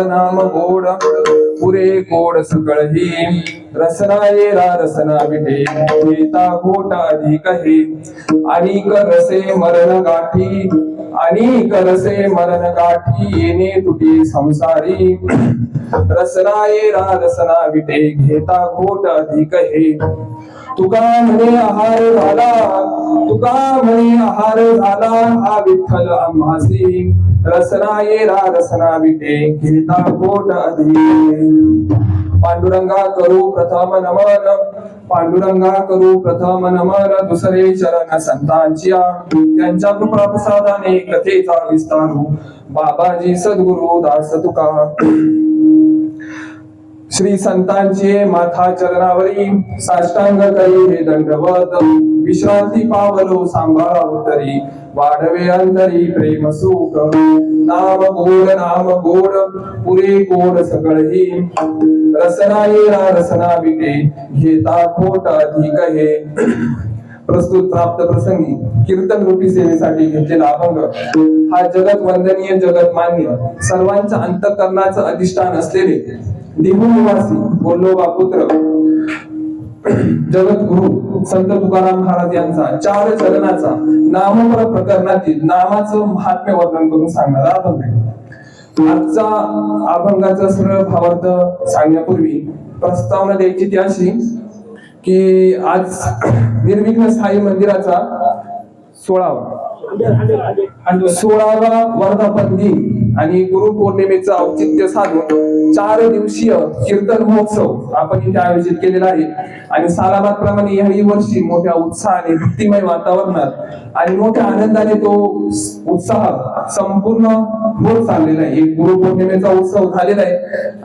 नाम गोड पुरे गोड सकळही रसना येरा रसना विठे घेता घोट अधिक हे अनिक रसे मरण गाठी अनिक रसे मरण गाठी येणे तुटी संसारी रसना येरा रसना विठे घेता घोट अधिक हे तुका म्हणे आहार झाला तुका म्हणे आहार झाला हा विठ्ठल आम्हासी रसना येरा रसना विटे घेता घोट अधिक पांडुरंगा करू प्रथम नमन पांडुरंगा करू प्रथम नमन दुसरे चरण संतांच्या त्यांच्या कृपा प्रसादाने कथेचा विस्तारू बाबाजी सद्गुरु दास तुका श्री संतांचे माथा चरणावरी साष्टांग करी हे दंडवत विश्रांती पावलो सांभाळावतरी वाढवे अंतरी प्रेम सुख नाम गोड पुरे गोड सकळही रसना येरा रसना विटे घेता खोट अधिक हे प्रस्तुत प्राप्त प्रसंगी कीर्तन रूपी सेवेसाठी घेतलेला अभंग हा जगत वंदनीय जगत मान्य सर्वांच्या अंतःकरणाचं अधिष्ठान असलेले देहू निवासी बोल्लोबा पुत्र जगद्गुरु संत तुकाराम महाराज यांचा 4 चरणाचा नामपर प्रकरणातील नामाचं महात्म्य वर्णन करून सांगणारा अभंग आहे. आजचा अभंगाचा सरळ भावार्थ सांगण्यापूर्वी प्रस्तावना द्यायची ती अशी की आज निर्विघ्न साई मंदिराचा 16वा वर्धापन दिन आणि गुरु पौर्णिमेचं औचित्य साधून 4 दिवसीय कीर्तन महोत्सव आपण इथे आयोजित केलेला आहे आणि सालाबादप्रमाणे याही वर्षी मोठ्या उत्साहाने भक्तिमय वातावरणात आणि मोठ्या आनंदाने तो उत्साह संपूर्ण होत चाललेला आहे. गुरु पौर्णिमेचा उत्सव झालेला आहे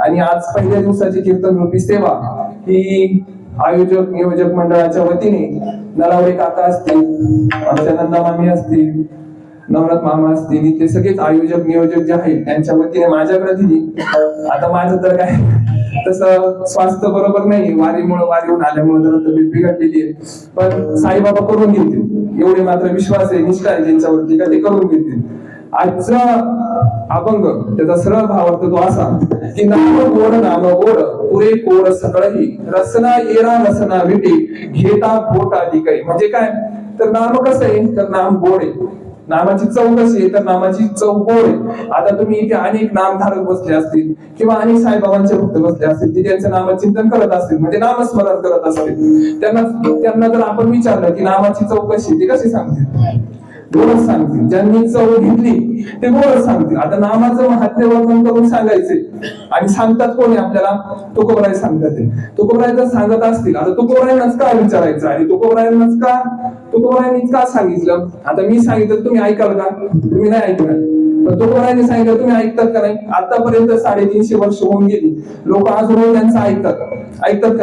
आणि आज पहिल्या दिवसाची कीर्तन रूपी सेवा ही आयोजक नियोजक मंडळाच्या वतीने नलावरे काका असतील आमच्या नंदा मामी असतील नवरत मामा असतील ते सगळेच आयोजक नियोजक जे आहेत त्यांच्या वतीने माझ्याकडे दिली. आता माझं तर काय तसं स्वास्थ्य बरोबर नाही वारीहून आल्यामुळे जरा तब्येत बिघडलेली आहे पण साईबाबा करून घेतील एवढे मात्र विश्वास आहे निष्ठा आहे त्यांच्यावरती का ते करून घेतील. आजचा अभंग त्याचा सरळ भावार्थ तो असा की नाम गोड पुरे गोड सकळही रसना येरा रसना विटे घेता घोट अधिक आहे. म्हणजे काय तर नाम कसं आहे तर नाम गोड आहे नामाची चव कशी आहे तर नामाची चव गोड आहे. आता तुम्ही इथे अनेक नामधारक बसले असतील किंवा अनेक साईबाबांचे भक्त बसले असतील ते त्यांचं नामचिंतन करत असतील म्हणजे नामस्मरण करत असतील त्यांना जर आपण विचारलं की नामाची चव कशी ते कशी सांगतील गोडच सांगतील. ज्यांनी चव घेतली ते गोडच सांगतील. आता नामाचं महात्म्य वर्णन करून सांगायचे आणि सांगतात कोणी आपल्याला तुकोबराय सांगतात. तुकोबराय जर सांगत असतील आता तुकोबरायांनाच का विचारायचं आणि तुकोबरायांनीच का सांगितलं. आता मी सांगितलं तुम्ही ऐकाल का तुम्ही नाही ऐकणार पण तुकोबरायांनी सांगितलं तुम्ही ऐकतात का नाही. आतापर्यंत 350 वर्ष होऊन गेली लोक अजूनही त्यांचं ऐकतात का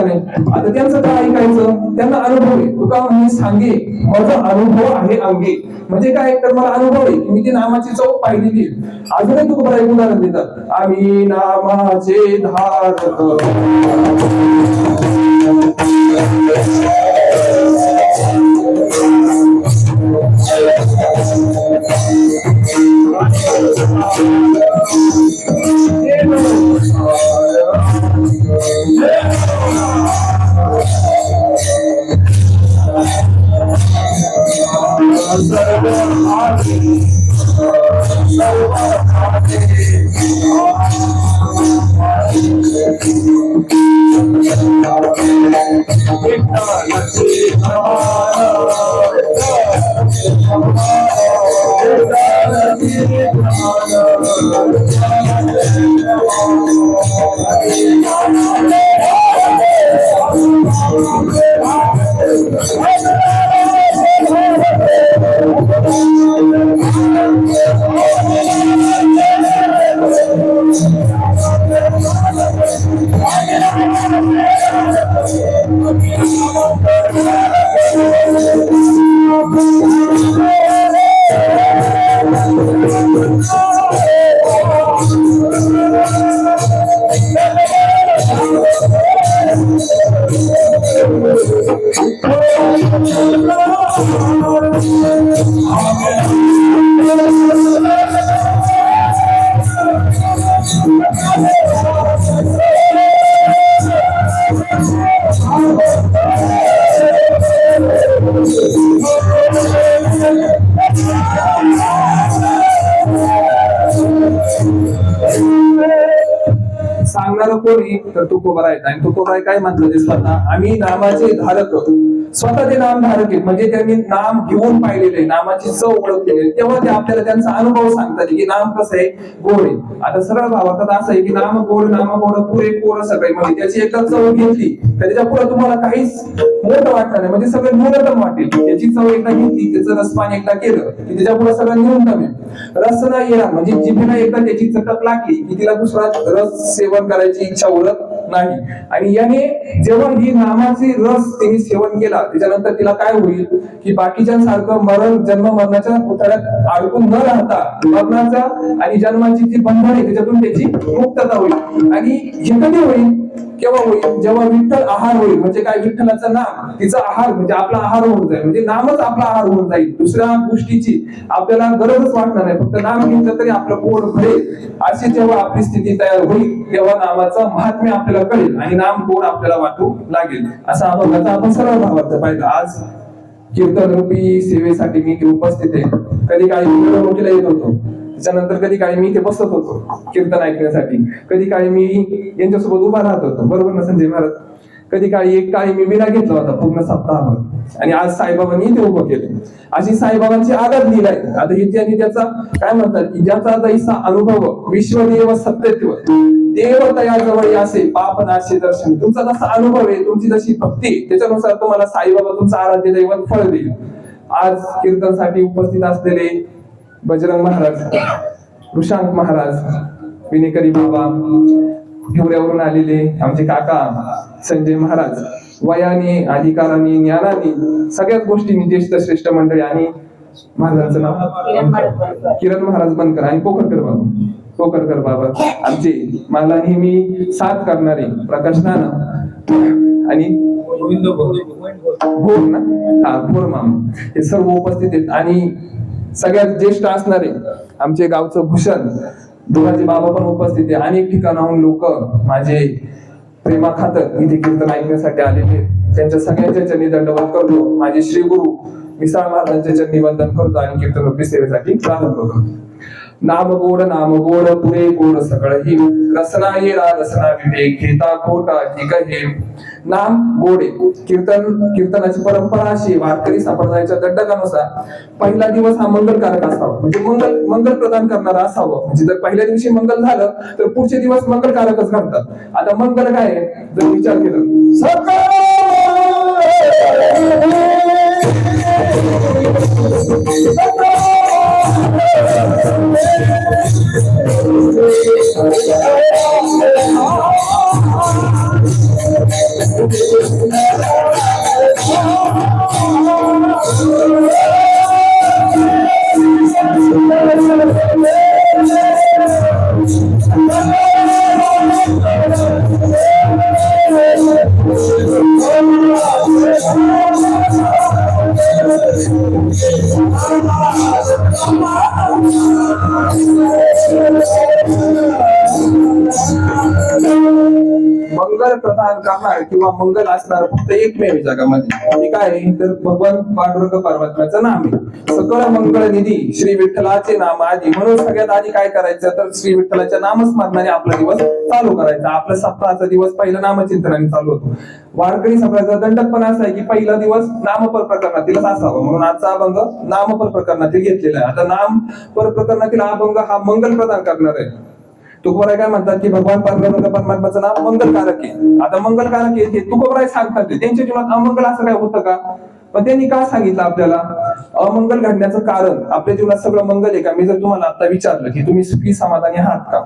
नाही. आता त्यांचं काय ऐकायचं त्यांना अनुभव आहे. तुका मी सांगे माझा अनुभव आहे अंगी म्हणजे काय तर मला अनुभव आहे की मी ती नामाची चव पाहिलेली अजूनही तुकोबराय उदाहरण देतात आम्ही नामाचे धारक सांगणार कोणी तर तुकोबा आहेत आणि तुकोबा काय म्हणतो ते स्वतः आम्ही नामाचे धारक स्वतः ते नाम धारक आहेत म्हणजे त्यांनी नाम घेऊन पाहिलेले नामाची चव ओळखलेली तेव्हा ते आपल्याला त्यांचा अनुभव सांगतात की नाम कसं आहे गोड आहे. आता सरळ भावात असं आहे की नाम गोड पुरे कोर सगळे म्हणजे त्याची एकदा चव घेतली तर त्याच्या पुढे तुम्हाला काहीच मोठं वाटणार नाही म्हणजे सगळं न्यूनतम वाटेल. त्याची चव एकदा घेतली त्याचं रसपान एकदा केलं की त्याच्या पुढे सगळं न्यूनतम आहे. रस नाही येणार म्हणजे जिभेला एकदा त्याची चटक लागली की तिला दुसरा रस सेवन करायची इच्छा उरत नाही. आणि याने जेव्हा ही नामाची रस तिने सेवन केला त्याच्यानंतर तिला काय होईल की बाकीच्यांसारखं जन्म मरणाच्या पुतळ्यात अडकून न राहता मरणाचा आणि जन्माची जी बंधन आहे त्याच्यातून त्याची मुक्तता होईल. आणि हे कधी होईल केव्हा होईल जेव्हा विठ्ठल आहार होईल म्हणजे काय विठ्ठलाचं नाम तिचा आहार म्हणजे आपला आहार होऊन जाईल म्हणजे नामच आपला आहार होऊन जाईल. दुसऱ्या गोष्टीची आपल्याला गरजच वाटणार नाही फक्त नाम घेतलं तरी आपलं पोट भरेल. अशी जेव्हा आपली स्थिती तयार होईल तेव्हा नामाचं महात्म्य आपल्याला कळेल आणि नाम गोड आपल्याला वाटू लागेल. असा आपण सरळ भावार्थ पाहिलं. आज कीर्तन रूपी सेवेसाठी मी उपस्थित आहे. कधी काही मिरवणुकीला येत होतो त्याच्यानंतर कधी काळी मी इथे बसत होतो कीर्तन ऐकण्यासाठी कधी काळी मी यांच्यासोबत उभा राहत होतो बरोबर ना संजय महाराज. कधी काळी एक काळी मी विना घेतला होता पूर्ण सप्ताहभर आणि आज साईबाबांनी ते उभं केलं. अशी साईबाबांची आदत लिहिलाय. आता हे त्यांनी त्याचा काय म्हणतात की ज्याचा जैसा अनुभव विश्वदेव सत्यत्व देव तया जवळ असे पाप नाशे दर्शन. तुमचा जसा अनुभव आहे तुमची जशी भक्ती त्याच्यानुसार तुम्हाला साईबाबा तुमचा आराध्य दैवत फळ देईल. आज कीर्तनसाठी उपस्थित असलेले बजरंग महाराज ऋषांक महाराज विनेकरी बाबा हिवऱ्यावरून आलेले आमचे काका संजय महाराज वयाने अधिकाराने ज्ञानाने सगळ्याच गोष्टींनी ज्येष्ठ श्रेष्ठ मंडळी आणि महाराजांचं नाव किरण महाराज बनकर आणि कोकरकर बाबा आमचे मला नेहमी साथ करणारे प्रकाश नाना आणि भोर ना भोर माम हे सर्व उपस्थित आहेत. आणि सगळ्यात ज्येष्ठ असणारे आमचे गावचं भूषण दोघांचे बाबा पण उपस्थित आहे. अनेक ठिकाणाहून लोक माझे प्रेमा खातर इथे कीर्तन ऐकण्यासाठी आलेले त्यांच्या सगळ्यांच्या चरणी दंडवत करतो. माझे श्री गुरु मिसाळ महाराजांच्या चरणी वंदन करतो आणि कीर्तन रूपी सेवेसाठी प्रारंभ करतो. नाम गोड पुरे गोड सगळ ही रसना येरा रसना विवेक घेता खोटा ठीक आहे. नाम गोडे कीर्तनाची परंपरा अशी वारकरी संप्रदायाच्या दंडकानुसार पहिला दिवस हा मंगलकारक असावा म्हणजे मंगल प्रदान करणारा असावं. म्हणजे जर पहिल्या दिवशी मंगल झालं तर पुढचे दिवस मंगलकारकच घडतात. आता मंगल काय जर विचार केलं मंगल प्रदान करणार किंवा मंगल असणार फक्त एकमेव जगामध्ये ते काय आहे? तर भगवान पांडुरंग परमात्म्याचं नाम आहे. सकळ मंगळ निधी श्री विठ्ठलाचे नाम आधी. म्हणून सगळ्यात आधी काय करायचं तर श्री विठ्ठलाच्या नामस्मरणाने आपला दिवस चालू करायचा. आपला सप्ताहाचा दिवस पहिला नामचिंतनाने चालू होतो. वारकरी संप्रदायाचा दंडक पण असा आहे की पहिला दिवस नामपर प्रकरणातीलच असावा, म्हणून आजचा अभंग नामपर प्रकरणातील घेतलेला आहे. आता नामपर प्रकरणातील हा अभंग हा मंगल प्रदान करणार आहे. तुकोबाराय काय म्हणतात की भगवान पांडुरंग परमात्म्याचं नाम मंगलकारक आहे. आता मंगलकारक आहे हे तुकोबाराय सांगतात, त्यांच्या जीवनात अमंगल असं काय होतं का? पण त्यांनी का सांगितलं आपल्याला? अमंगल घडण्याचं कारण आपल्या जीवनात सगळं मंगल आहे का? मी जर तुम्हाला आता विचारलं की तुम्ही सुखी समाधानी आहात का,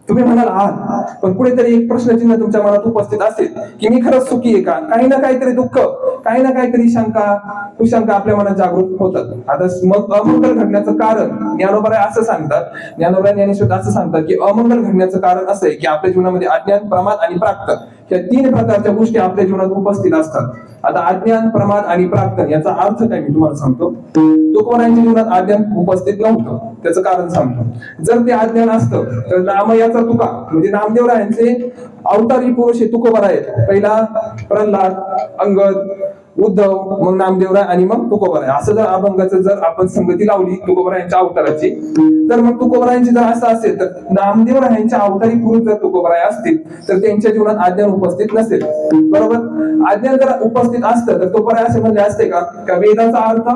तुम्ही म्हणाल आहात, पण कुठेतरी एक प्रश्नचिन्ह तुमच्या मनात उपस्थित असेल की मी खरंच सुखी आहे का? काही ना काहीतरी दुःख, काही ना काहीतरी शंका कुशंका आपल्या मनात जागृत होतात. आता मग अमंगल घडण्याचं कारण ज्ञानोबराय असं सांगतात, ज्ञानोबराय ज्ञानेश्वर असं सांगतात की अमंगल घडण्याचं कारण असं आहे की आपल्या जीवनामध्ये अज्ञान, प्रमाद आणि प्राक्तन या 3 प्रकारच्या गोष्टी आपल्या जीवनात उपस्थित असतात. आता अज्ञान, प्रमाद आणि प्राक्तन याचा अर्थ काय मी तुम्हाला सांगतो. तुकोबारायांच्या जीवनात अज्ञान उपस्थित नव्हतं, त्याचं कारण सांगतो. जर ते अज्ञान असतं तर नामयाचा तुका म्हणजे नामदेवरायांचे अवतारी पुरुष हे तुकोबाराय आहेत. पहिला प्रल्हाद, अंगद, उद्धव, मग नामदेवराय आणि मग तुकोबाराय. असं जर अभंगाचं जर आपण संगती लावली तुकोबारायांच्या अवताराची, तर मग तुकोबारायांची जर असं असेल तर नामदेवरायांच्या अवतारी पुरुष जर तुकोबाराय असतील तर त्यांच्या जीवनात अज्ञान उपस्थित नसेल. बरोबर? अज्ञान जर उपस्थित असतं तर तुकोबाराय असे म्हणले असते का वेदाचा अर्थ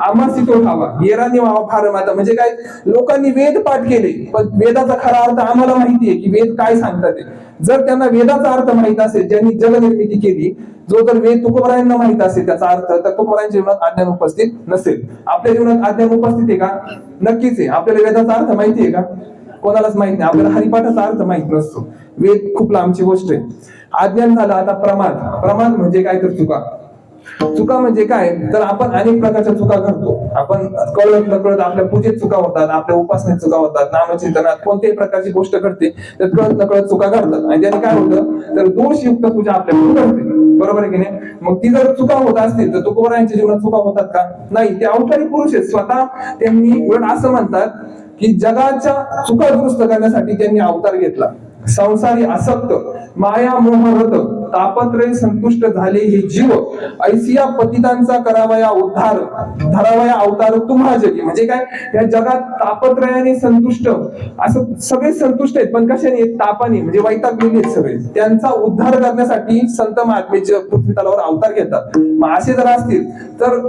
आम्हासी तो ठावा येरानी व्हावा फार माता. म्हणजे काय, लोकांनी वेद पाठ केले पण वेदाचा खरा अर्थ आम्हाला माहिती आहे की वेद काय सांगतात. जर त्यांना वेदाचा अर्थ माहित असेल, ज्यांनी जगनिर्मिती केली, जो जर वेद तुकोबारायांना माहित असेल त्याचा अर्थ, तर तुकोबारायांच्या जीवनात अज्ञान उपस्थित नसेल. आपल्या जीवनात अज्ञान उपस्थित आहे का? नक्कीच आहे. आपल्याला वेदाचा अर्थ माहिती आहे का? कोणालाच माहित नाही. आपल्याला हरिपाठाचा अर्थ माहित नसतो. वेद खूप लांबची गोष्ट आहे. अज्ञान झालं. आता प्रमाद. प्रमाद म्हणजे काय तर चुका. चुका म्हणजे काय तर आपण अनेक प्रकारच्या चुका करतो. आपण कळत नकळत आपल्या पूजेत चुका होतात, आपल्या उपासनेत चुका होतात, नामचिंतनात कोणत्याही प्रकारची गोष्ट करते तर कळत नकळत चुका घडतात. आणि त्याने काय होतं तर दोषयुक्त पूजा आपल्याकडून घडते. बरोबर आहे की नाही? मग ती जर चुका होत असतील तर तुकोबारायांच्या जीवनात चुका होतात का? नाही. ते अवतारी पुरुष आहेत. स्वतः त्यांनी उलट असं म्हणतात की जगाच्या चुका दुरुस्त करण्यासाठी त्यांनी अवतार घेतला. संसारी आसक्त माया मोहरत तापत्रय संतुष्ट झाले हे जीव ऐसिया पतितांचा करावया उद्धार धरावया अवतार तुम्हा जगी. म्हणजे काय, या जगात तापत्रयाने संतुष्ट असं सगळे संतुष्ट आहेत, पण कशाने? तापाने, म्हणजे वैतागलेले आहेत सगळे. त्यांचा उद्धार करण्यासाठी संत महात्मेचे पृथ्वी तलावर अवतार घेतात. मग असे जर असतील तर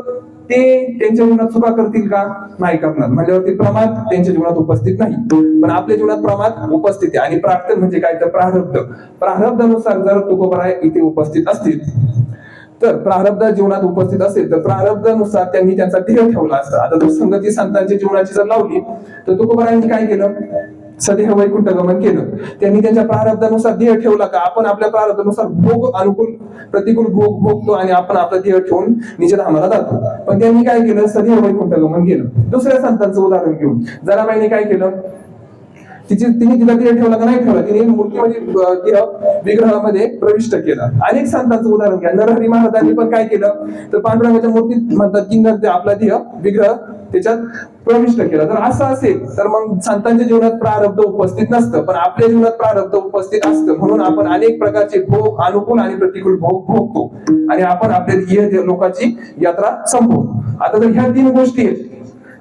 ते त्यांच्या जीवनात चुका करतील का? नाही करणार. म्हणल्यावरती प्रमाद त्यांच्या जीवनात उपस्थित नाही. पण आपल्या जीवनात प्रमाद उपस्थित आहे. आणि प्राक्तन म्हणजे काय तर प्रारब्ध. प्रारब्धानुसार जर तुकोबाराय इथे उपस्थित असतील तर प्रारब्ध जीवनात उपस्थित असेल तर प्रारब्धानुसार त्यांनी त्यांचा ध्येय ठेवला असता. आता तो संगती संतांच्या जीवनाची जर लावली तर तुकोबारायांनी काय केलं? सदेह वैकुंठ गमन केलं. त्यांनी त्यांच्या प्रारब्धानुसार ध्येय ठेवला का? आपण आपल्या प्रारब्धानुसार भोग, अनुकूल प्रतिकूल भोग भोगतो आणि आपण आपलं ध्येय ठेवून निजधामाला जातो. पण त्यांनी काय केलं? सदेह वैकुंठ गमन केलं. दुसऱ्या संतांचं उदाहरण घेऊन जराबाईने काय केलं? तिने तिला ध्येय ठेवला का नाही ठेवला? तिने मूर्तीमध्ये विग्रहामध्ये प्रविष्ट केला. अनेक संतांचं उदाहरण घ्या. नरहरी महाराजांनी पण काय केलं तर पांडुरंगाच्या मूर्तीत म्हणतात की नर आपला ध्येय विग्रह त्याच्यात प्रविष्ट केला. तर असं असेल तर मग संतांच्या जीवनात प्रारब्ध उपस्थित नसतं, पण आपल्या जीवनात प्रारब्ध उपस्थित असतं. म्हणून आपण अनेक प्रकारचे भोग, अनुकूल आणि प्रतिकूल भोग भोगतो आणि आपण आपल्या लोकांची यात्रा संपवतो. आता जर ह्या 3 गोष्टी आहेत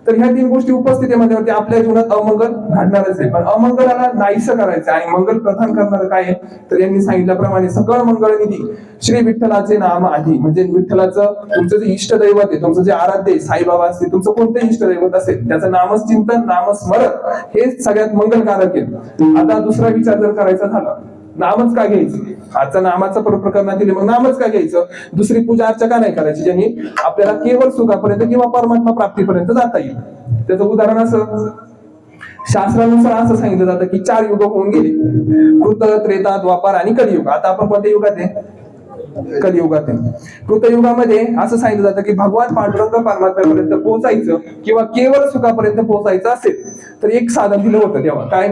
तर ह्या 3 गोष्टी उपस्थित आहे म्हणजे आपल्या जीवनात अमंगल घडणारच आहे. पण अमंगलाला नाहीसं करायचं आणि मंगल प्रदान करणार काय आहे तर यांनी सांगितल्याप्रमाणे सकळ मंगळ निधी श्री विठ्ठलाचे नाम आधी. म्हणजे विठ्ठलाचं तुमचं जे इष्ट दैवत आहे, तुमचं जे आराध्य आहे, साईबाबा असतील, तुमचं कोणतंही इष्ट दैवत असेल त्याचं नामचिंतन, नामस्मरण हे सगळ्यात मंगलकारक आहे. आता दुसरा विचार जर करायचा झाला, नामच का घ्यायचं? आजचा नामाचा प्रकरणातील मग नामच का घ्यायचं? दुसरी पूजा अर्चा का नाही करायची ज्यांनी आपल्याला केवळ सुखापर्यंत किंवा परमात्मा प्राप्तीपर्यंत जाता येईल? त्याचं उदाहरण असं, शास्त्रानुसार असं सांगितलं जातं की 4 युग होऊन गेले, कृत, त्रेता, द्वापार आणि कलियुग. आता आपण कोणत्या युगात आहे? कलियुगात आहे. कृतयुगामध्ये असं सांगितलं जातं की भगवान पांडुरंग परमात्म्यापर्यंत पोहोचायचं किंवा केवळ सुखापर्यंत पोहोचायचं असेल तर एक साधन दिलं होतं तेव्हा. काय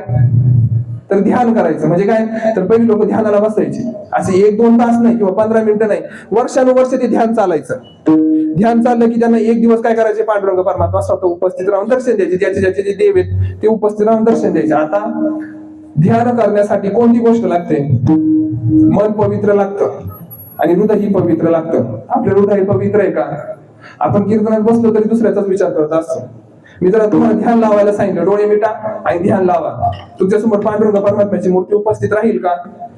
तर ध्यान करायचं. म्हणजे काय तर पहिले लोक ध्यानाला बसायचे. असे 1-2 तास नाही किंवा 15 मिनिटं नाही, वर्षानुवर्ष ते ध्यान चालायचं. ध्यान चाललं की त्यांना एक दिवस काय करायचे? पांडुरंग परमात्मा स्वतः उपस्थित राहून दर्शन द्यायचे. ज्याचे जे देव आहेत ते उपस्थित राहून दर्शन द्यायचे. आता ध्यान करण्यासाठी कोणती गोष्ट लागते? मन पवित्र लागतं आणि हृदयही पवित्र लागतं. आपलं हृदय पवित्र आहे का? आपण कीर्तनात बसलो तरी दुसऱ्याचाच विचार करत असतो. मी जरा तुम्हाला ध्यान लावायला सांगितलं, डोळे मिटा आणि ध्यान लावा. तुमच्यासमोर पांडुरंग परमात्म्याची मूर्ती उपस्थित राहील का?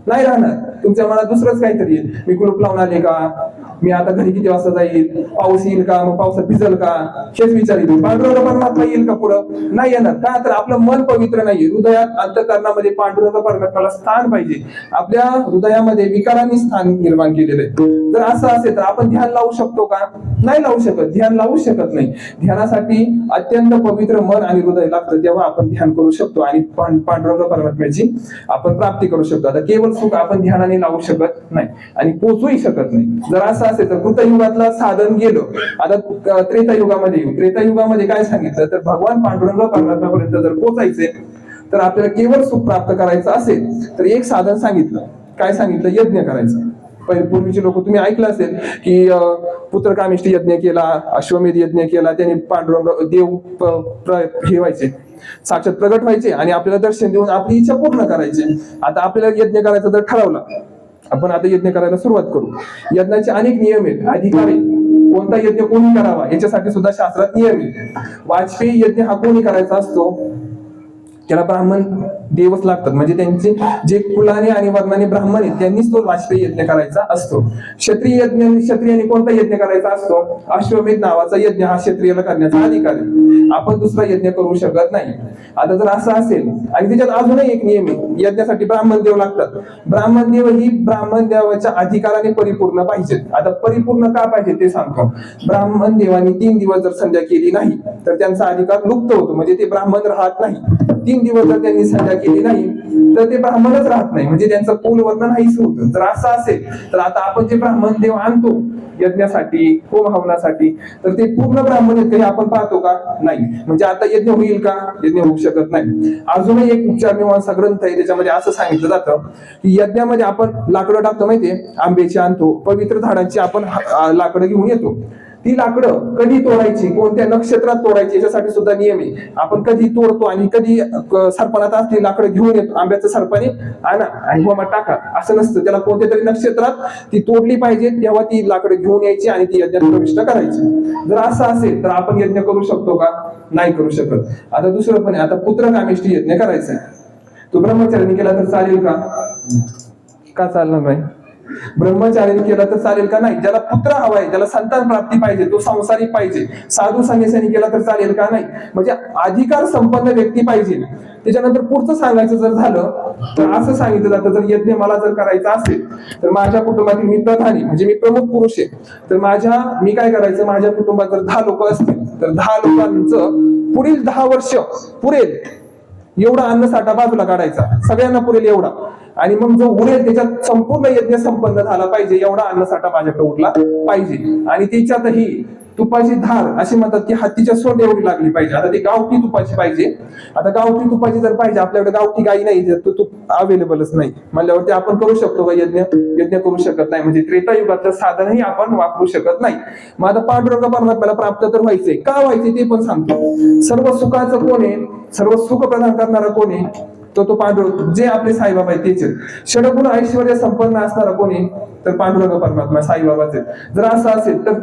नाही राहणार. तुमच्या मनात दुसरंच काहीतरी येईल. मी कुलूप लावून आले का? मी आता घरी किती वाजता जाईल? पाऊस येईल का? मग पावसात भिजल का? हेच विचार येईल. पांडुरंग परमात्मा येईल का पुढं? नाही येणार. का? तर आपलं मन पवित्र नाहीये. हृदयात अंतःकरणामध्ये पांडुरंग परमात्म्याला स्थान पाहिजे. आपल्या हृदयामध्ये विकारांनी स्थान निर्माण केलेलं आहे. जर असं असेल तर आपण ध्यान लावू शकतो का? नाही लावू शकत. ध्यान लावू शकत नाही. ध्यानासाठी अत्यंत पवित्र मन आणि हृदय लागतं, तेव्हा आपण ध्यान करू शकतो आणि पांडुरंग परमात्म्याची आपण प्राप्ती करू शकतो. आता केवळ सुख आपण ध्यानाने लावू शकत नाही आणि पोचूही शकत नाही. जर असं असेल तर कृतयुगातलं साधन गेलो. आता त्रेतायुगामध्ये येऊ. त्रेतायुगामध्ये काय सांगितलं तर भगवान पांडुरंग परमात्म्यापर्यंत जर पोचायचे तर आपल्याला केवळ सुख प्राप्त करायचं असेल तर एक साधन सांगितलं. काय सांगितलं? यज्ञ करायचं. पूर्वीचे लोक तुम्ही ऐकलं असेल की पुत्रकामेष्टी यज्ञ केला, अश्वमेध यज्ञ केला, त्यांनी पांडुरंग देव हे व्हायचे, साक्षात प्रगट व्हायचे आणि आपल्याला दर्शन देऊन आपली इच्छा पूर्ण करायची. आता आपल्याला यज्ञ करायचं जर ठरवलं, आपण आता यज्ञ करायला सुरुवात करू. यज्ञाचे अनेक नियम आहेत, अधिकार आहेत. कोणता यज्ञ कोणी करावा याच्यासाठी सुद्धा शास्त्रात नियम आहेत. वाजपेयी यज्ञ हा कोणी करायचा असतो? त्याला ब्राह्मण देवच लागतात, म्हणजे त्यांचे जे कुलाने आणि वर्णाने ब्राह्मण आहेत त्यांनीच तो वाजपेयी यज्ञ करायचा असतो. क्षत्रियाने कोणता यज्ञ करायचा असतो? अश्वमेध नावाचा यज्ञ हा क्षत्रियाला करण्याचा अधिकार आहे. आपण दुसरा यज्ञ करू शकत नाही. आता जर असं असेल आणि त्याच्यात अजूनही एक नियम आहे, यज्ञासाठी ब्राह्मण देव लागतात. ब्राह्मण देव ही ब्राह्मण देवाच्या अधिकाराने परिपूर्ण पाहिजेत. आता परिपूर्ण का पाहिजे ते सांगतो. ब्राह्मण देवानी 3 दिवस जर संध्या केली नाही तर त्यांचा अधिकार लुप्त होतो, म्हणजे ते ब्राह्मण राहत नाही. 3 दिवस जर त्यांनी संध्या केली नाही तर ते ब्राह्मणच राहत नाही, म्हणजे त्यांचं कुल वर्ण नाहीच होतं. जर असं असेल तर आता आपण जे ब्राह्मण देव आणतो यज्ञासाठी, होम हवनासाठी, तर ते पूर्ण ब्राह्मण आहेत काही आपण पाहतो का? नाही. म्हणजे आता यज्ञ होईल का? यज्ञ होऊ शकत नाही. अजूनही एक उपचार मीमांसा ग्रंथ आहे, त्याच्यामध्ये असं सांगितलं जातं की यज्ञामध्ये आपण लाकडं टाकतो, माहितीये, आंब्याची आणतो, पवित्र झाडांची आपण लाकडं घेऊन येतो. ती लाकडं कधी तोडायची, कोणत्या नक्षत्रात तोडायची याच्यासाठी सुद्धा नियम आहे. आपण कधी तोडतो आणि कधी सरपणात असली लाकडं घेऊन येतो, आंब्याचं सरपणे आणा आणि होमात टाका असं नसतं. त्याला कोणत्या तरी नक्षत्रात ती तोडली पाहिजे, तेव्हा ती लाकडं घेऊन यायची आणि ती यज्ञात प्रविष्ट करायची. जर असं असेल तर आपण यज्ञ करू शकतो का? नाही करू शकत. आता दुसरं पण आहे, आता पुत्रकामेष्टी यज्ञ करायचा आहे. तो ब्रह्मचार्याने केला तर चालेल का? का चालणार नाही? ब्रह्मचार्याने केला तर चालेल का? नाही. ज्याला पुत्र हवाय, ज्याला संतान प्राप्ती पाहिजे, तो संसारिक पाहिजे, साधू संन्यासाने केला तर चालेल का? नाही. म्हणजे अधिकार संपन्न व्यक्ती पाहिजे. त्याच्यानंतर पुढचं सांगायचं जर झालं तर असं सांगितलं जातं, जर यज्ञ मला जर करायचा असेल तर माझ्या कुटुंबातील मी प्रधानी, म्हणजे मी प्रमुख पुरुष आहे, तर मी काय करायचं, माझ्या कुटुंबात जर 10 लोक असतील तर 10 लोकांचं पुढील 10 वर्ष पुरेल एवढा अन्नसाठा बाजूला काढायचा, सगळ्यांना पुरेल एवढा. आणि मग जो उरेल त्याच्यात संपूर्ण यज्ञ संपन्न झाला पाहिजे, एवढा अन्नसाठा माझ्याकडे उरला पाहिजे. आणि त्याच्यातही तुपाची धार अशी म्हणतात की हत्तीच्या सोंड एवढी लागली पाहिजे. आता ती गावठी तुपाची पाहिजे. आता गावठी तुपाची जर पाहिजे, आपल्याकडे गावठी गाई नाही, तो तूप अवेलेबलच नाही म्हणल्यावरती आपण करू शकतो का यज्ञ? यज्ञ करू शकत नाही. म्हणजे त्रेतायुगातलं साधनही आपण वापरू शकत नाही. मग आता पांडुरंग परमात्म्याला प्राप्त तर व्हायचंय, का व्हायचे ते पण सांगतो. सर्व सुखाचं कोण आहे? सर्व सुख प्रदान करणारा कोण आहे? तो पांडुरंग, जे आपले साईबाबा आहेत तेच. षडगुण ऐश्वर्य संपन्न असणारा कोणी? तर पांडुरंग परमात्मा, साईबाबाचे. जर असं असेल तर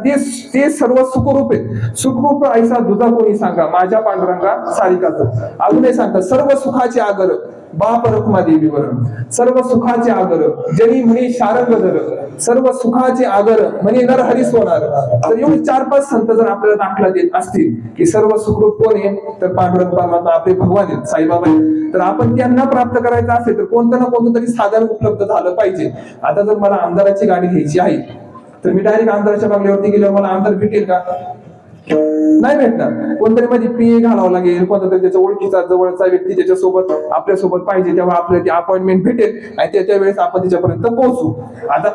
ते सर्व सुखरूप आहेत. सुखरूप ऐसा दुधा कोणी सांगा, माझ्या पांडुरंगा सारिकाचं. अजूनही सांगतात, सर्व सुखाचे आगर बाप रखुमा देवीवर, सर्व सुखाचे आगर जनी म्हणे शारंग धर, सर्व सुखाचे आगर म्हणे नर हरी सोनार. तर एवढे 4-5 संत जर आपल्याला दाखला देत असतील की सर्व सुखरूप कोण आहे, तर पांडुरंग परमात्मा आपले भगवान आहेत, साईबाबा आहेत. तर आपण त्यांना प्राप्त करायचं असेल तर कोणतं ना कोणतं तरी साधन उपलब्ध झालं पाहिजे. आता जर मला आमदाराची गाडी घ्यायची आहे तर मी डायरेक्ट आमदाराच्या बंगल्यावरती गेल्यावर मला आमदार भेटेल का? नाही भेटणार. कोणतरी मध्ये पीए घालावं लागेल, कोणता तरी त्याच्या ओळखीचा जवळचा व्यक्ती त्याच्यासोबत आपल्यासोबत पाहिजे, तेव्हा आपल्याला ती अपॉइंटमेंट भेटेल आणि त्याच्या वेळेस आपण त्याच्यापर्यंत पोहोचू. आता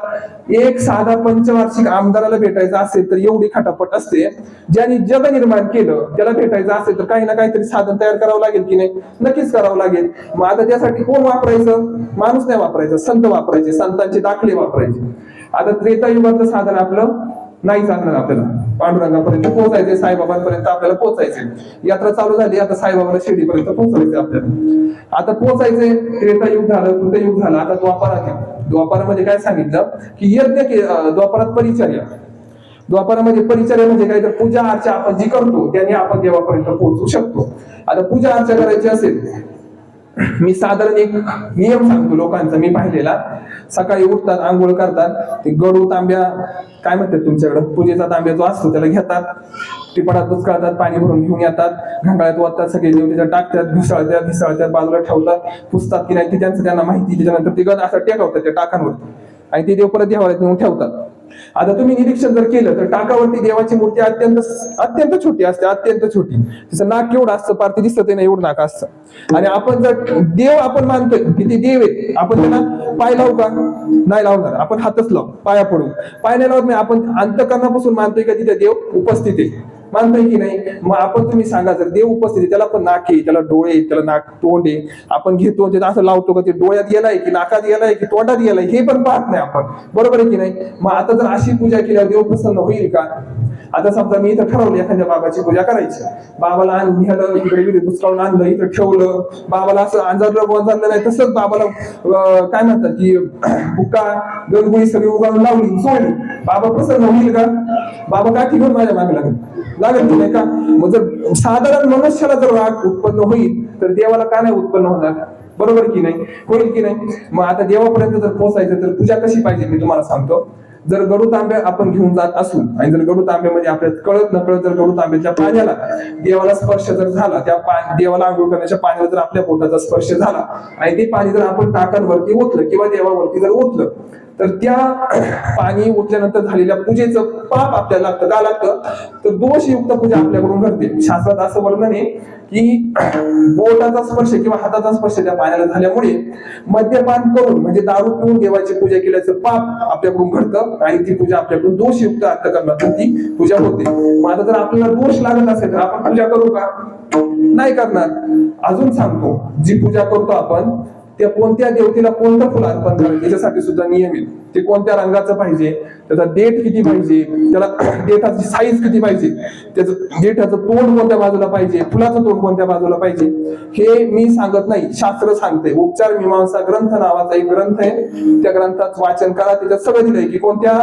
एक साधा पंचवार्षिक आमदाराला भेटायचं असेल तर एवढी खटापट असते. ज्यांनी जग निर्माण केलं त्याला भेटायचं असेल तर काही ना काहीतरी साधन तयार करावं लागेल की नाही? नक्कीच करावं लागेल. मग आता त्यासाठी कोण वापरायचं? माणूस नाही वापरायचा, संत वापरायचे, संतांचे दाखले वापरायचे. आता त्रेतायुगातलं साधन आपलं नाही चालणार आपल्याला. पांडुरंगापर्यंत पोहोचायचे, साईबाबांपर्यंत आपल्याला पोहोचायचे. यात्रा चालू झाली, आता साईबाबाला शिर्डीपर्यंत पोहोचायचे आपल्याला. आता पोहोचायचे, त्रेतायुग झालं, कृतयुग झालं, आता द्वापारात आहे. द्वापारामध्ये काय सांगितलं की यज्ञ द्वापारात परिचर्या. द्वापारामध्ये परिचर्या म्हणजे काय, तर पूजा अर्चा आपण जी करतो त्याने आपण देवापर्यंत पोहोचू शकतो. आता पूजा अर्चा करायची असेल, मी साधारण एक नियम सांगतो लोकांचा मी पाहिलेला. सकाळी उठतात, आंघोळ करतात, ते गडू तांब्या काय म्हणतात तुमच्याकडे, पूजेचा तांब्या जो असतो त्याला घेतात, टिपाडात बुचकाळतात, पाणी भरून घेऊन येतात, घंटाळ्यात ओततात, सगळे देव त्याच्यात टाकतात, घुसळतात, बाजूला ठेवतात, पुसतात की नाही ती त्यांना माहिती. त्याच्यानंतर ते गद असं टेकवतात त्या टाकांवरती आणि ते देव परत देवाला नेऊन ठेवतात. आता तुम्ही निरीक्षण जर केलं तर टाकावरती देवाची मूर्ती अत्यंत छोटी असते, अत्यंत छोटी. तिचं नाक केवढं असतं, पार ते दिसत नाही एवढं नाक असतं. आणि आपण जर देव आपण मानतोय की ते देव आहेत, आपण त्यांना पाय लावू का, नाही लावणार, आपण हातच लावू, पाया पडू. पाय नाही लावत नाही, आपण अंतःकरणापासून मानतोय का तिथे देव उपस्थित आहे, मानतोय की नाही. मग आपण तुम्ही सांगा, जर देव उपस्थित आहे, त्याला पण नाक आहे, त्याला डोळे आहे, त्याला नाक तोंड आहे, आपण घेतो ते असं लावतो का ते डोळ्यात गेलाय की नाकात गेलाय की तोंडात गेलाय हे पण पाहत नाही आपण, बरोबर आहे की नाही. मग आता जर अशी पूजा केल्यावर देव प्रसन्न होईल का. आता समजा मी इथं ठरवलं एखाद्या बाबाची पूजा करायची, बाबाला निघालं इकडे विहिरीत बुचकाळून आणलं, इथं ठेवलं, बाबाला असं अंजारलं गोंजारलं नाही, तसंच बाबाला काय म्हणतात की बुक्का गणगुळी सगळी उगाळून लावली, सोडली, बाबा प्रसन्न होईल का. बाबा काय घेऊन माझ्या मागे लागेल की नाही का. मग जर साधारण मनुष्याला जर राग उत्पन्न होईल तर देवाला का नाही उत्पन्न होणार, बरोबर की नाही, होईल की नाही. मग आता देवापर्यंत जर पोहोचायचं तर पूजा कशी पाहिजे मी तुम्हाला सांगतो. जर गडू तांब्या आपण घेऊन जात असू आणि जर गडू तांब्यामध्ये आपल्याला कळत नकळत जर गडू तांब्याच्या पाण्याला देवाला स्पर्श जर झाला, त्या देवाला आंघोळ करण्याच्या पाण्याला जर आपल्या पोटाचा स्पर्श झाला आणि ते पाणी जर आपण टाकांवरती ओतलं किंवा देवावरती जर ओतलं तर त्या पाणी ओतल्यानंतर झालेल्या पूजेचं पाप आपल्याला लागतं. का लागतं तर दोषयुक्त पूजा आपल्याकडून घडते. शास्त्रात असं वर्णन आहे की बोटाचा स्पर्श किंवा हाताचा स्पर्श त्या पाण्याला झाल्यामुळे मद्यपान करून म्हणजे दारू पिऊन देवाची पूजा केल्याचं पाप आपल्याकडून घडतं आणि ती पूजा आपल्याकडून दोषयुक्त अंतःकरणातून ती पूजा होते. मग आता जर आपल्याला दोष लागत असेल तर आपण पूजा करू का, नाही करणार. अजून सांगतो, जी पूजा करतो आपण त्या कोणत्या देवतेला कोणतं फुल अर्पण करायचं त्याच्यासाठी सुद्धा नियम आहे. ते कोणत्या रंगाचं पाहिजे, त्याचा देठ किती पाहिजे, त्याला देठाची साईज किती पाहिजे, त्याचं देठाचं तोंड कोणत्या बाजूला पाहिजे, फुलाचं तोंड कोणत्या बाजूला पाहिजे, हे मी सांगत नाही, शास्त्र सांगते. उपचार मीमांसा ग्रंथ नावाचा एक ग्रंथ आहे, त्या ग्रंथात वाचन करा, त्याच्यात सगळं दिलंय की कोणत्या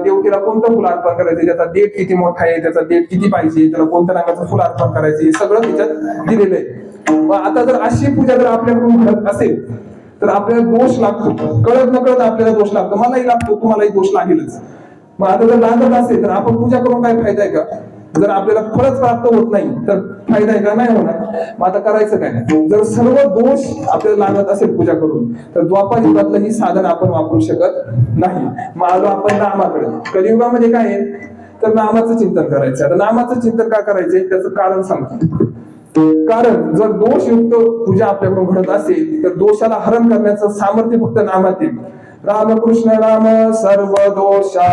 देवतेला कोणतं फुल अर्पण करायचं, त्याचा देठ किती मोठा आहे, त्याचा देठ किती पाहिजे, त्याला कोणत्या रंगाचं फुल अर्पण करायचं, हे सगळं त्याच्यात दिलेलं आहे. मग आता जर अशी पूजा जर आपल्याकडून घडत असेल तर आपल्याला दोष लागतो, कळत नकळत आपल्याला दोष लागतो, मलाही लागतो, तुम्हालाही दोष लागेलच. मग आता जर लागत असेल तर आपण पूजा करून काय फायदा आहे का. जर आपल्याला फळच प्राप्त होत नाही तर फायदा आहे का, नाही होणार. मग आता करायचं काय, जर सर्व दोष आपल्याला लागत असेल पूजा करून तर द्वापार युगातलं ही साधन आपण वापरू शकत नाही. मग आलो आपण नामाकडे. कलियुगामध्ये काय आहे तर नामाचं चिंतन करायचं. आता नामाचं चिंतन का करायचंय त्याचं कारण सांगतो. कारण जर दोषयुक्त पूजा आपल्याकडून घडत असेल तर दोषाला हरण करण्याचं सामर्थ्य फक्त नामात येईल. रामकृष्ण नाम सर्व दोषा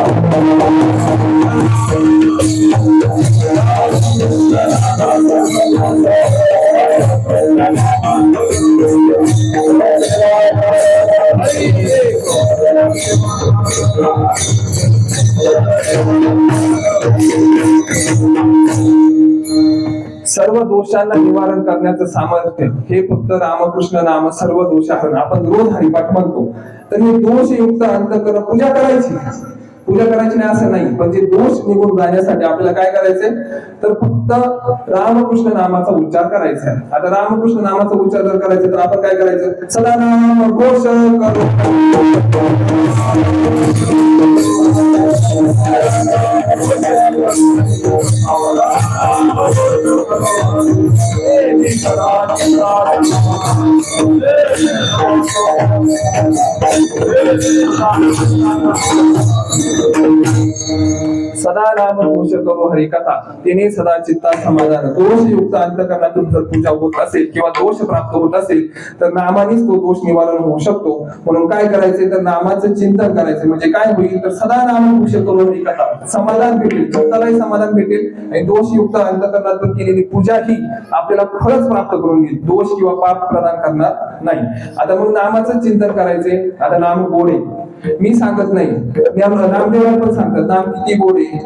सर्व दोषांना निवारण करण्याचं सामर्थ्य हे फक्त रामकृष्ण नाम सर्व दोषाहरण. आपण रोज हरिपाठ म्हणतो तर हे दोषयुक्त अंतःकरण पूजा करायची नाही असं नाही, पण जे दोष निघून जाण्यासाठी आपल्याला काय करायचंय तर फक्त रामकृष्ण नामाचा उच्चार करायचा. आता रामकृष्ण नामाचा उच्चार जर करायचा तर आपण काय करायचं, सदा नाम घोष करो. सदा नाम घोष करो हरिकथा तिने सदा चित्ता समाधान. दोषयुक्त अंतःकरणातून जर पूजा होत असेल किंवा दोष प्राप्त होत असेल तर नामानेच तो दोष निवारण होऊ शकतो. म्हणून काय करायचे तर नामाचं चिंतन करायचं. म्हणजे काय होईल तर सदा नाम घोष करो हरिकथा, समाधान भेटेल, चित्तालाही समाधान भेटेल आणि दोषयुक्त अंतःकरणातून केलेली पूजा ही आपल्याला फळच प्राप्त करून देईल, दोष किंवा पाप प्रदान करणार नाही. आता मग नामाचं चिंतन करायचे. आता नाम गोड आहे, मी सांगत नाही, नामदेवराय पण सांगतात नाम किती गोड आहे.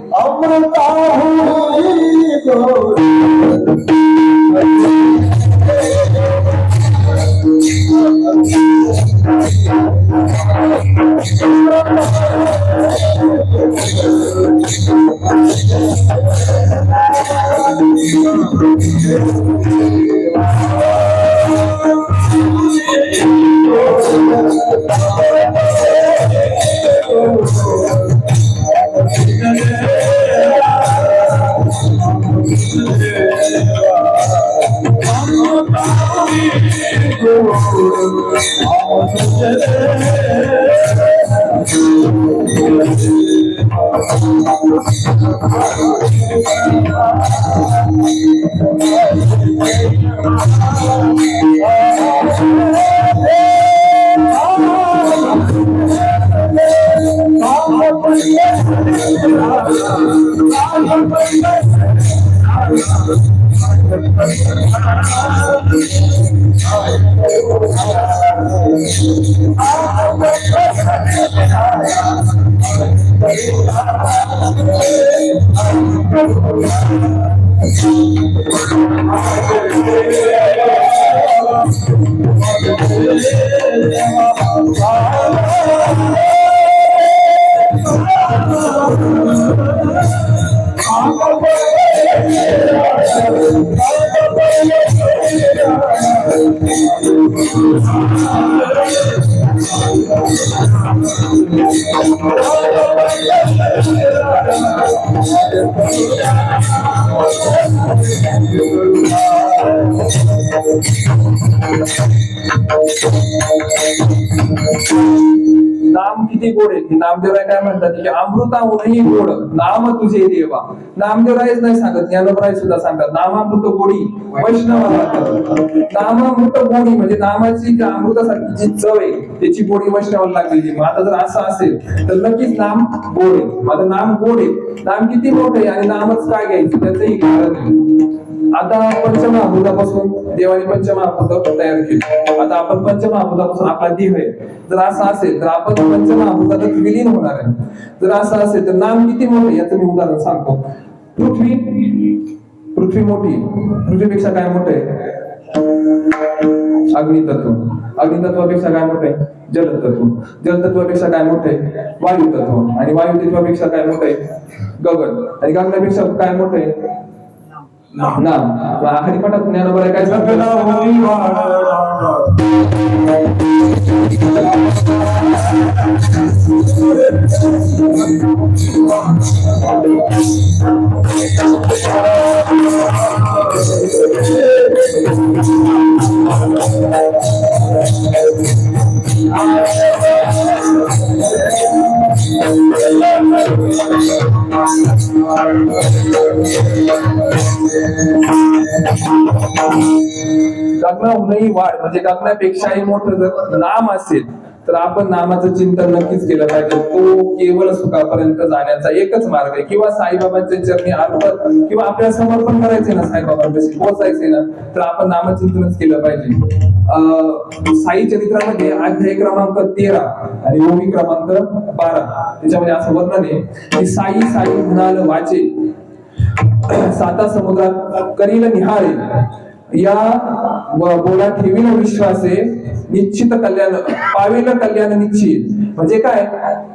नाम किती गोड आहे. नामदेवराय काय म्हणतात की अमृताहूनही गोड नाम तुझे देवा. नामदेवरायच नाही सांगत, ज्ञानोबराय सुद्धा सांगतात नामामृत गोडी वैष्णवाला. नामामृत गोडी म्हणजे नामाची त्या अमृतासारखी जी चव आहे त्याची गोडी वैष्णवाला लागलेली. मग आता जर असं असेल तर नक्कीच नाम गोड आहे. माझं नाम गोड आहे, नाम किती मोठं आहे आणि नामच काय घ्यायचं त्याचंही कारण आहे. आता पंचमहाभूतापासून देवाने पंचमहाभूत तयार केली. आता आपण पंचमहाभूतापासून आपला देह आहे. जर असं असेल तर आपण पंचमहाभूतातच विलीन होणार आहे. जर असं असेल तर नाम किती मोठे याचं मी उदाहरण सांगतो. पृथ्वी मोठी, पृथ्वीपेक्षा काय मोठं आहे? अग्नितत्व. अग्नितत्वापेक्षा काय मोठं आहे? जलतत्व. जलतत्वापेक्षा काय मोठं आहे? वायुतत्व. आणि वायुतत्वापेक्षा काय मोठं आहे? गगन. आणि गगनापेक्षा काय मोठं आहे? नाम. हरिपाठात ज्ञानोबराय काय सांगतात? गगनाहूनही वाढ म्हणजे गगनापेक्षाही मोठं जर नाम असेल तर आपण नामाचं चिंतन नक्कीच केलं पाहिजे. तो केवळ सुखापर्यंत जाण्याचा एकच मार्ग आहे. किंवा साईबाबांच्या चरणी अर्पण किंवा आपल्याला समर्पण करायचे ना, साईबाबांपाशी पोहोचायचे ना, तर आपण नामचिंतनच केलं पाहिजे. साई चरित्रामध्ये अध्याय क्रमांक 13 आणि ओवी क्रमांक 12 त्याच्यामध्ये असं वर्णन आहे की साई साई म्हणाल वाचे, साता समुद्रात करील निहाळे, या बोला ठेवील विश्वासे, निश्चित कल्याण पावेल कल्याण निश्चित. म्हणजे काय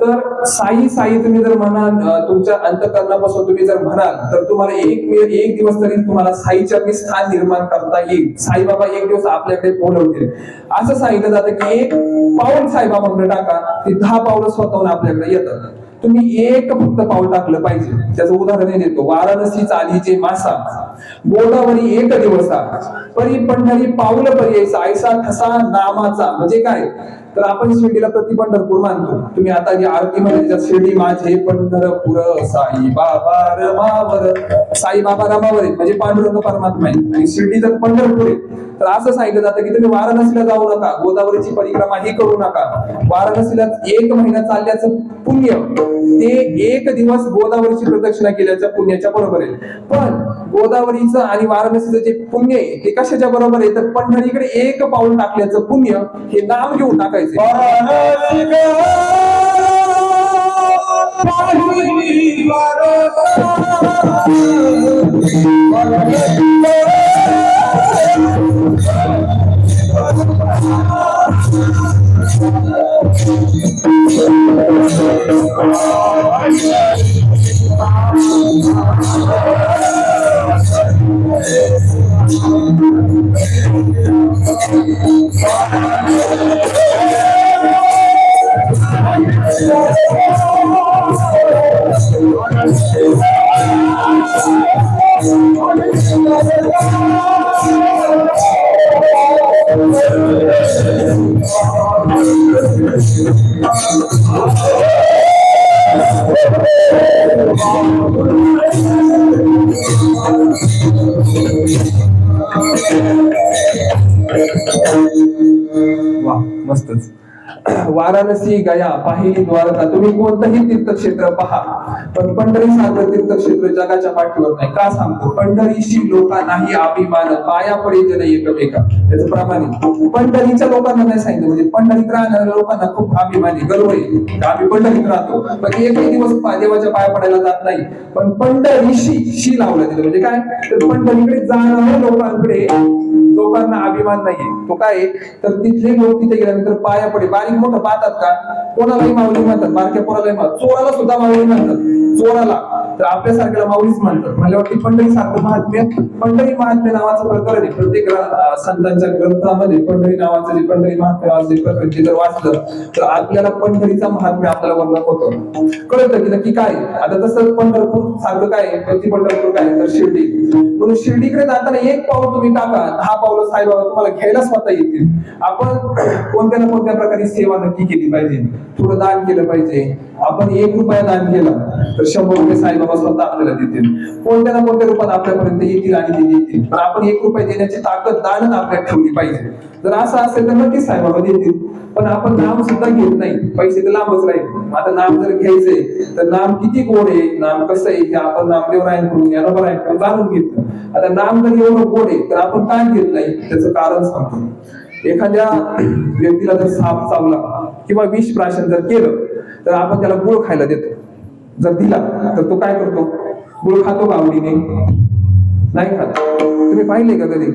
तर साई साई तुम्ही जर म्हणाल, तुमच्या अंतःकरणापासून तुम्ही जर म्हणाल तर तुम्हाला एक दिवस तरी तुम्हाला साईचरणी स्थान निर्माण करता येईल. साईबाबा एक दिवस आपल्याकडे बोलवतील. असं सांगितलं जातं की एक पाऊल साईबाबांकडे टाका, ते 10 पावलं स्वतःहून आपल्याकडे येतात. तुम्ही एक फक्त पाऊल टाकलं पाहिजे. त्याचं उदाहरण देतो. वाराणसी चालीचे मासा, गोदावरी एक दिवसा, परी पंढरी पाऊल पर्यायचा, ऐसा ठसा नामाचा. म्हणजे काय तर आपण शिर्डीला प्रति पंढरपूर मानतो. तुम्ही आता जी आरतीमध्ये त्याच्यात शिर्डी माझे पंढरपूर साई बाबा रमावर, साई बाबा रमावर म्हणजे पांडुरंग परमात्मा आहे. आणि शिर्डी जर पंढरपूर आहे तर असं सांगितलं जातं की तुम्ही वाराणसीला जाऊ नका, गोदावरीची परिक्रमा ही करू नका. वाराणसीला 1 महिना चालल्याचं पुण्य ते 1 दिवस गोदावरीची प्रदक्षिणा केल्याच्या पुण्याच्या बरोबर आहे. पण गोदावरीचं आणि वाराणसीचं जे पुण्य आहे ते कशाच्या बरोबर आहे तर पंढरीकडे 1 पाऊल टाकल्याचं पुण्य हे नाम घेऊन टाकायचं. वा मस्तच. वाराणसी, गया, पाहिली, द्वारका, तुम्ही कोणतंही तीर्थक्षेत्र पहा, पण पंढरी सारखं तीर्थक्षेत्र जगाच्या पाठीवर नाही. का सांगतो? पंढरीशी लोका नाही अभिमान, पाया पडे जन एकमेका. याचं प्रमाण आहे. पंढरीच्या लोकांना नाही सांगितलं, म्हणजे पंढरीत राहणाऱ्या लोकांना खूप अभिमानी गर्व आहे की आम्ही पंढरीत राहतो, पण एकही दिवस देवाच्या पाया पडायला जात नाही. पण पंढरीशी शी लावलं तिथं, म्हणजे काय तर पंढरीकडे जाणाऱ्या लोकांना अभिमान नाहीये. तो काय तर तिथले लोक तिथे गेल्यानंतर पाया पडे, बारीक मोठं पाहतात का? कोणालाही माऊली म्हणतात, बारक्या पोरालाही म्हणतात, चोराला सुद्धा माऊली म्हणतात. चोराला तर आपल्यासारख्याला माऊलीच म्हणतात. मला वाटतं पंढरी सारखं महात्म्य, पंढरी महात्म्य नावाचं प्रकरण आहे. प्रत्येक संतांच्या ग्रंथामध्ये पंढरी नावाचं जे पंढरी महात्म्य प्रकरण जर वाचलं तर आपल्याला पंढरीचा महात्म्य आपल्याला वर्णन होतं, कळतं की नक्की काय. आता तसं पंढरपूर सारखं काय, प्रति पंढरपूर काय तर शिर्डी. म्हणून शिर्डीकडे जाताना एक पाऊल तुम्ही टाका, 10 पावलं साईबाबा तुम्हाला घ्यायला स्वतः येतील. आपण कोणत्या ना कोणत्या प्रकारे सेवा नक्की केली पाहिजे. थोडं दान केलं पाहिजे. आपण 1 रुपया दान केला तर 100 रुपये साईबाबा स्वतः आपल्याला देतील. कोणत्या ना कोणत्या रूपात आपल्यापर्यंत येतील आणि ते देतील. पण आपण 1 रुपया देण्याची ताकद दानच आपल्याला ठेवली पाहिजे. जर असं असेल तर नक्कीच साईबाबा देतील. पण आपण नाम सुद्धा घेत नाही, पैसे तर लांबच राहील. आता नाम जर घ्यायचंय तर नाम किती गोड आहे, नाम कसं आहे हे आपण नामदेवरायांकडून यानोबरायांकडून जाणून घेतलं. आता नाम जर एवढं गोड आहे तर आपण काय घेत नाही त्याचं कारण सांगतो. एखाद्या व्यक्तीला जर साप चावला किंवा विष प्राशन जर केलं तर आपण त्याला गुळ खायला देतो. जर दिला तर तो काय करतो? गुळ खातो का आवडीने? नाही खात. तुम्ही पाहिले का कधी?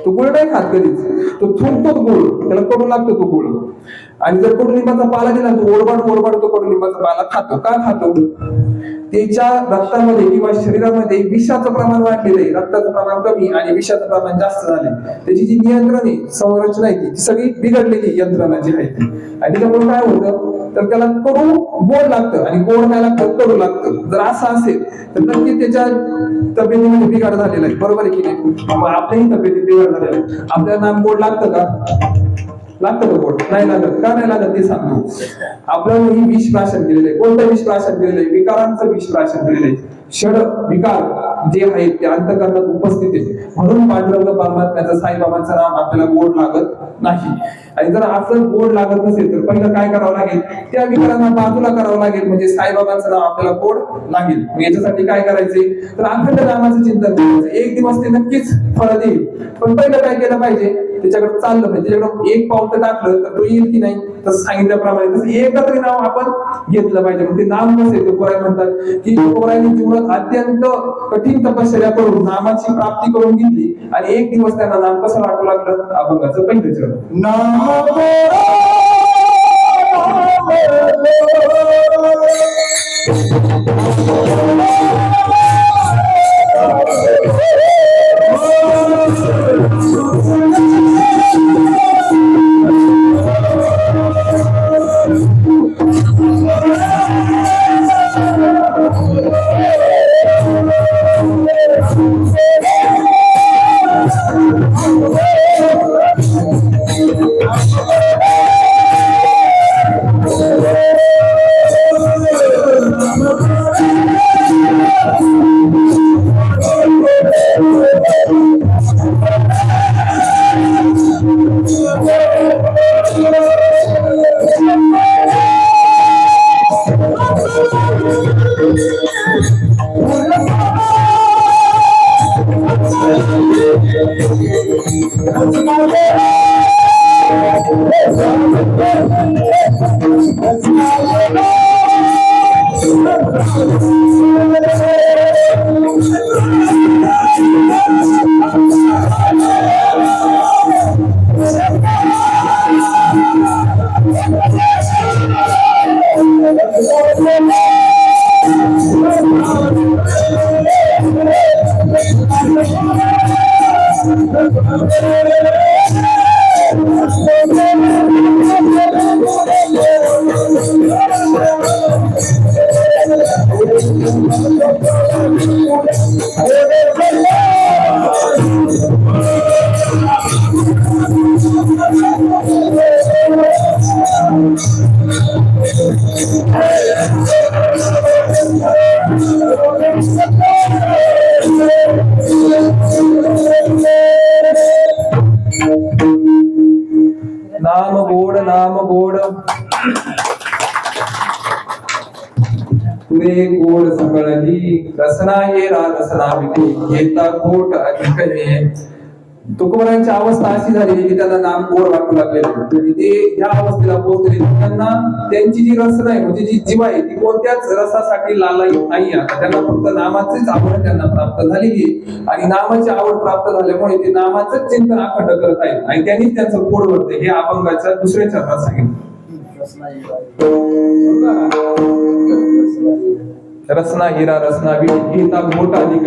तो गुळ नाही खात कधीच. तो थुंकतो गुळ, त्याला कडू लागतो तो गुळ. आणि जर कडुलिंबाचा पाला दिला तो ओरबाड तो कडुलिंबाचा पाला खातो. का खातो? त्याच्या रक्तामध्ये किंवा शरीरामध्ये विषाचं प्रमाण वाढलेलं आहे. रक्ताचं प्रमाण कमी आणि विषाचं प्रमाण जास्त झाले. त्याची जी नियंत्रण आहे, संरचना आहे ती सगळी बिघडलेली यंत्रणा जी आहे ती. आणि त्याच्यामुळे काय होतं तर त्याला कडू गोड लागतं आणि गोड काय लागतं? कडू लागतं. जर असं असेल तर नक्की त्याच्या तब्येतीमध्ये बिघाड झालेला आहे. बरोबर आहे की नाही? मग आपल्याही तब्येतीत बिघाड झालेला आहे. आपल्याला नाम गोड लागतं का? लागतं का गोड? नाही लागत. का नाही लागत ते सांगतो. आपल्याला ही विष प्राशन केलेलं आहे. कोणतं विष प्राशन केलेलं आहे? विकारांचं विष प्राशन केलेलं आहे. षड विकार जे आहेत ते अंतःकरणात उपस्थित आहे. म्हणून पांडुरंग परमात्म्याचं, साईबाबांचं नाम आपल्याला गोड लागत नाही. आणि जर असं गोड लागत नसेल तर पहिलं काय करावं लागेल? त्या विकारांना बाजूला करावं लागेल, म्हणजे साईबाबांचं नाव आपल्याला गोड लागेल. याच्यासाठी काय करायचे तर अखंड नामाचं चिंतन करायचं. एक दिवस ते नक्कीच फळ देईल. पण पहिलं काय केलं पाहिजे? त्याच्याकडे चाललं पाहिजे. त्याच्याकडे 1 पाऊल तर टाकलं तर तो येईल की नाही? तसं सांगितल्याप्रमाणे तसं एकदा तरी नाव आपण घेतलं पाहिजे. मग ते नाम नसेल तर कोराय म्हणतात की कोरायने जीवनात अत्यंत कठीण तपश्चर्या करून नामाची प्राप्ती करून घेतली आणि एक दिवस त्यांना नाम कसं वाटू लागलं? अभंगाचं पहिलं चरण नाम. नाम गोड नाम गोड पुरे गोड सगळी रसना ये रसना विधी घेता गोट अधिक हे. तुकोबारांची अवस्था अशी झाली की त्यांना नाम गोड वाटू लागलेले आणि ते ह्या अवस्थेला पोहोचले. त्यांना त्यांची जी रसना आहे म्हणजे जी जीवा आहे ती कोणत्याच रसासाठी लालायित नाही. आता त्यांना फक्त नामाचीच आवड त्यांना प्राप्त झालेली आणि नामाची आवड प्राप्त झाल्यामुळे ते नामाचंच चिंतन अखंड करत आहेत आणि त्यांनीच त्यांचं पोट भरते. हे अभंगाच्या दुसऱ्या चरणात सांगितलं. रसना हिरा रसना बी घेता गोट अधिक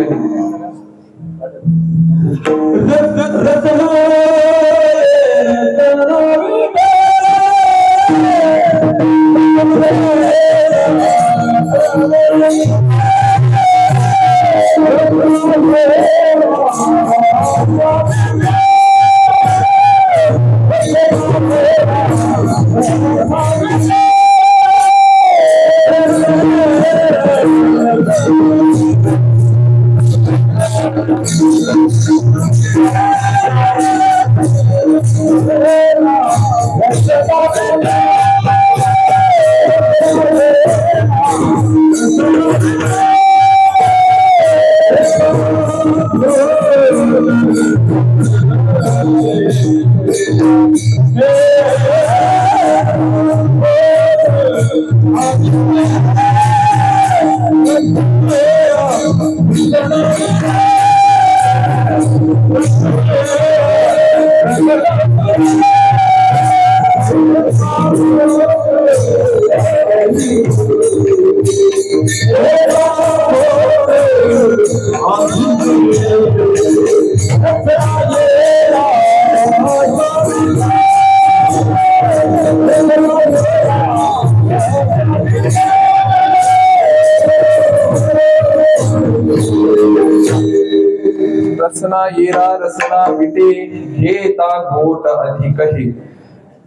रसना येरा रसना विटे हे ता घोट अधिक हे.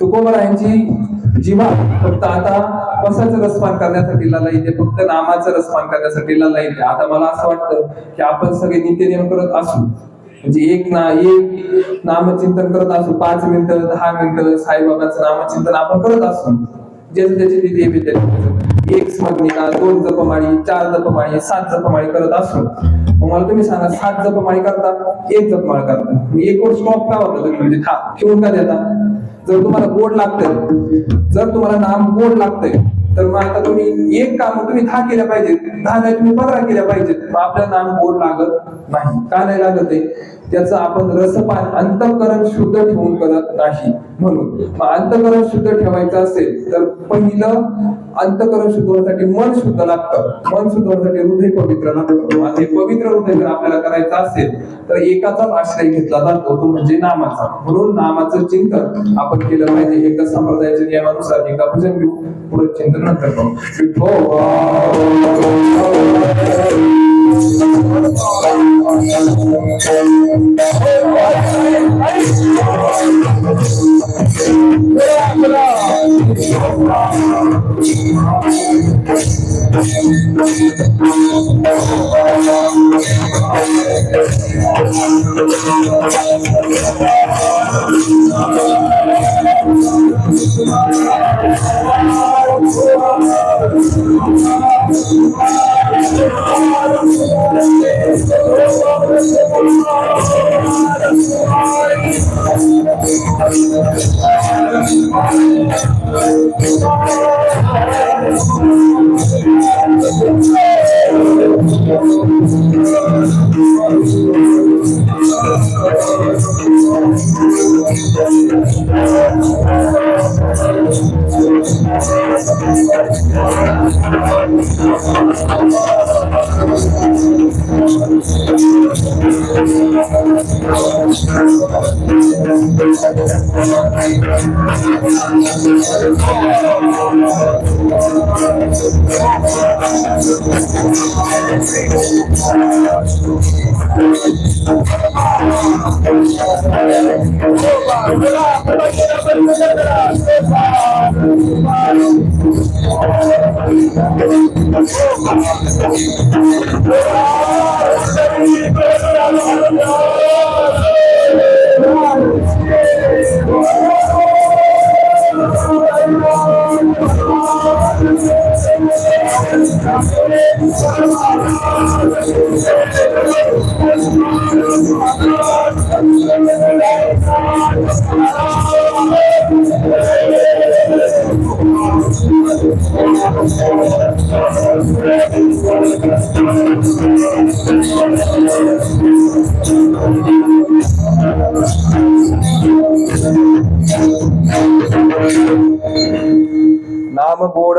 तुकोबारायांची जीवा फक्त आता कशाच रसपान करण्यासाठी लालायते, फक्त नामाचं रसपान करण्यासाठी लालायते. आता मला असं वाटतं की आपण सगळे नित्यनेम करत असू म्हणजे एक नामचिंतन करत असू 5 मिनिटं 10 मिनिटं साईबाबांचं नामचिंतन आपण करत असू. ज्याचे त्याचे तिथे विद्यार्थी 1 स्मरणिका 2 जपमाळी 4 जपमाळी 7 जपमाळी करत असू. मग मला तुम्ही सांगा 7 जपमाळी करता 1 जपमाळ करता मी 1 वर स्टॉप का होता तुम्ही म्हणजे ठेवून का देता. जर तुम्हाला गोड लागतंय जर तुम्हाला नाम गोड लागतंय तर मग आता तुम्ही 1 काम तुम्ही 10 केल्या पाहिजेत 10 नाही तुम्ही 15 केल्या पाहिजेत. मग आपलं नाम गोड लागत नाही. का नाही लागत आहे त्याचं आपण रसपान अंतःकरण शुद्ध ठेवून करत नाही. म्हणून मग अंतःकरण शुद्ध ठेवायचं असेल तर पहिलं अंतःकरण शुद्ध होण्यासाठी मन शुद्ध लागतं. मन शुद्ध होण्यासाठी हृदय पवित्र लागतं. ते पवित्र हृदय जर आपल्याला करायचं असेल तर एकाचाच आश्रय घेतला जातो तो म्हणजे नामाचा. म्हणून नामाचं चिंतन आपण केलं पाहिजे. एकदा संप्रदायाच्या नियमानुसार एकदा भजन घेऊ पुढे चिंतन नंतर करू.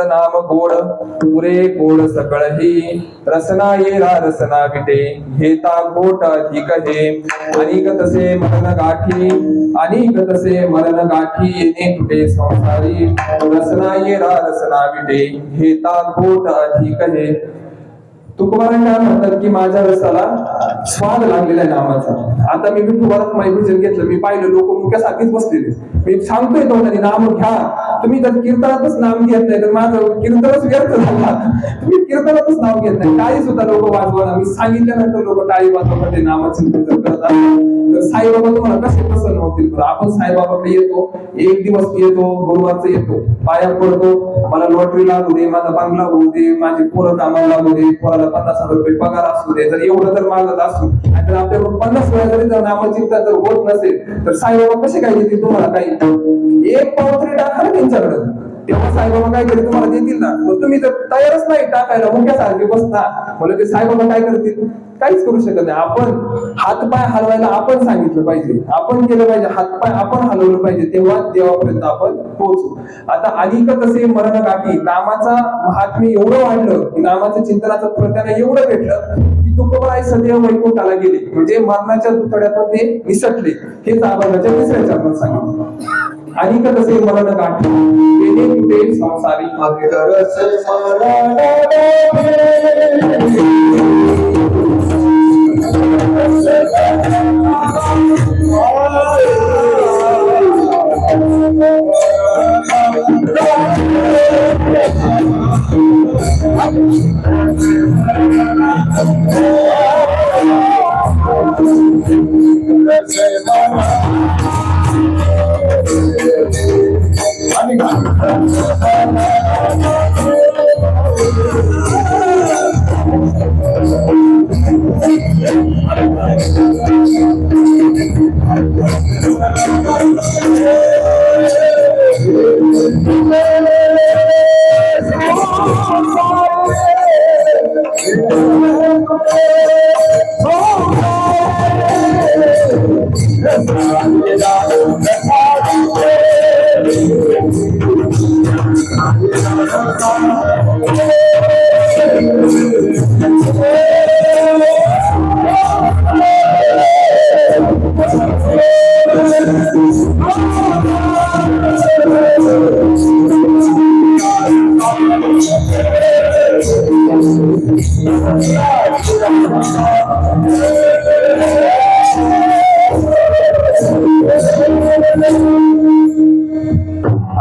नाम गोड पुरे गोड सकळही रसना येरा रसना विटे घेता घोट अधिक हे अनिक तसे मरण गाठी अनिक तसे मरण गाठी येणे तुटे संसारी रसना येरा रसना विटे घेता घोट अधिक हे तुकोबाराय काय म्हणतात की माझ्या रसाला स्वाद लागलेला आहे नामाचा. आता मी विठोबारात भजन घेतलं, मी पाहिलं लोक मुख्यासारखीच बसलेले. मी सांगतोय तोंडाने नाम घ्या, तुम्ही जर कीर्तनातच नाम घेत नाही तर माझं कीर्तनच व्यर्थ झाला. तुम्ही कीर्तनातच नाव घेत नाही, टाळी सुद्धा लोक वाजवणार. मी सांगितल्यानंतर लोक टाळी वाजवतात ते नामाचं कीर्तन करतात. तर साईबाबा तुम्हाला कसे प्रसन्न होतील? आपण साईबाबाकडे येतो, एक दिवस येतो, गुरुवारचं येतो, पाया पडतो, मला लॉटरी लागू दे, माझा बंगला होऊ दे, माझी पोरं कामाला लागू दे, पोराला 50,000 रुपये पगार असू दे. जर एवढं जर मागत असू आणि जर आपल्याकडून 50 वेळा जरी जर नामचिंतन जर होत नसेल तर साईबाबा कसे काय देतील तुम्हाला? काही एक पाव तरी टाका ना त्यांच्याकडे, तेव्हा साईबाबा काहीतरी तुम्हाला देतील ना. तुम्ही जर तयारच नाही टाकायला, मुख्यासारखे बसता, मला ते साईबाबा काय करतील? काहीच करू शकत नाही. आपण हातपाय हलवायला आपण सांगितलं पाहिजे, आपण केलं पाहिजे, हातपाय आपण हलवलं पाहिजे, तेव्हा देवापर्यंत आपण पोहोचू. आता अनेक तसे मरण गाठी, नामाचा महात्म्य एवढं वाढलं की नामाचं चिंतनाचं फळ त्यांना एवढं भेटलं की तुकोबाराय सदैव वैकुंठाला गेले, म्हणजे मरणाच्या दुथड्यातून ते निसटले. हेच आबाच्या तिसऱ्या चरणात सांगितलं. अनेक तसे मरण गाठी येणे तुटे संसारी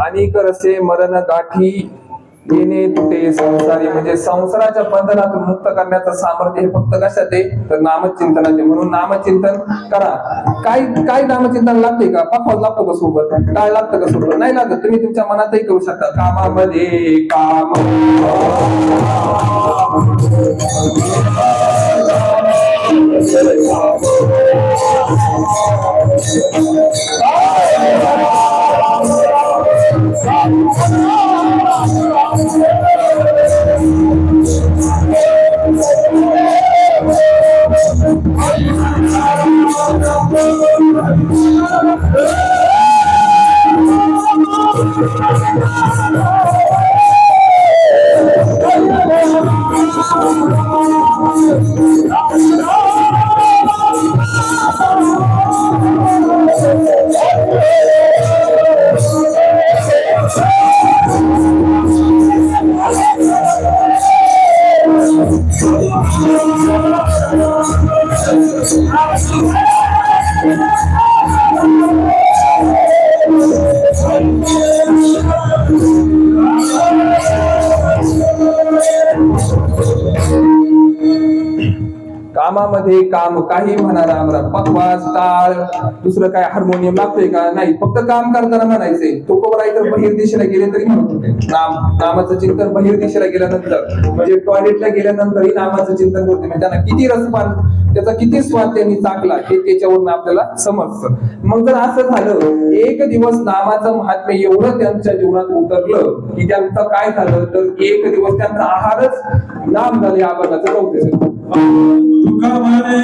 अनेक रसे मरण गाठी येणे तुटे संसारी, म्हणजे संसाराच्या बंधनातून मुक्त करण्याचं सामर्थ्य हे फक्त कशात आहे? तर नामचिंतनाचे. म्हणून नामचिंतन करा. काय काय नामचिंतन लागते का? पाखवाज लागतो का सोबत? काय लागतं का सोबत? नाही लागत. तुम्ही तुमच्या मनातही करू शकता. कामामध्ये काम नामामध्ये काम काही म्हणा राम राम, पकवास टाळ दुसरं काय हार्मोनियम लागतोय का नाही, फक्त काम करताना म्हणायचंय. तुकोबराय बहिर दिशेला गेले तरी म्हणत होते नामाचं चिंतन बहिर दिशेला गेल्यानंतर, म्हणजे टॉयलेटला गेल्यानंतरही नामाचं चिंतन करते. म्हणजे त्यांना किती रसपान, त्याचा किती स्वाद त्यांनी चाकला हे त्याच्यावरून आपल्याला समजतं. मग जर असं झालं एक दिवस नामाचं महात्म्य एवढं त्यांच्या जीवनात उतरलं की त्यांचं काय झालं तर एक दिवस त्यांचा आहारच नाम झाले आबादाचं नव्हते. तुका म्हणे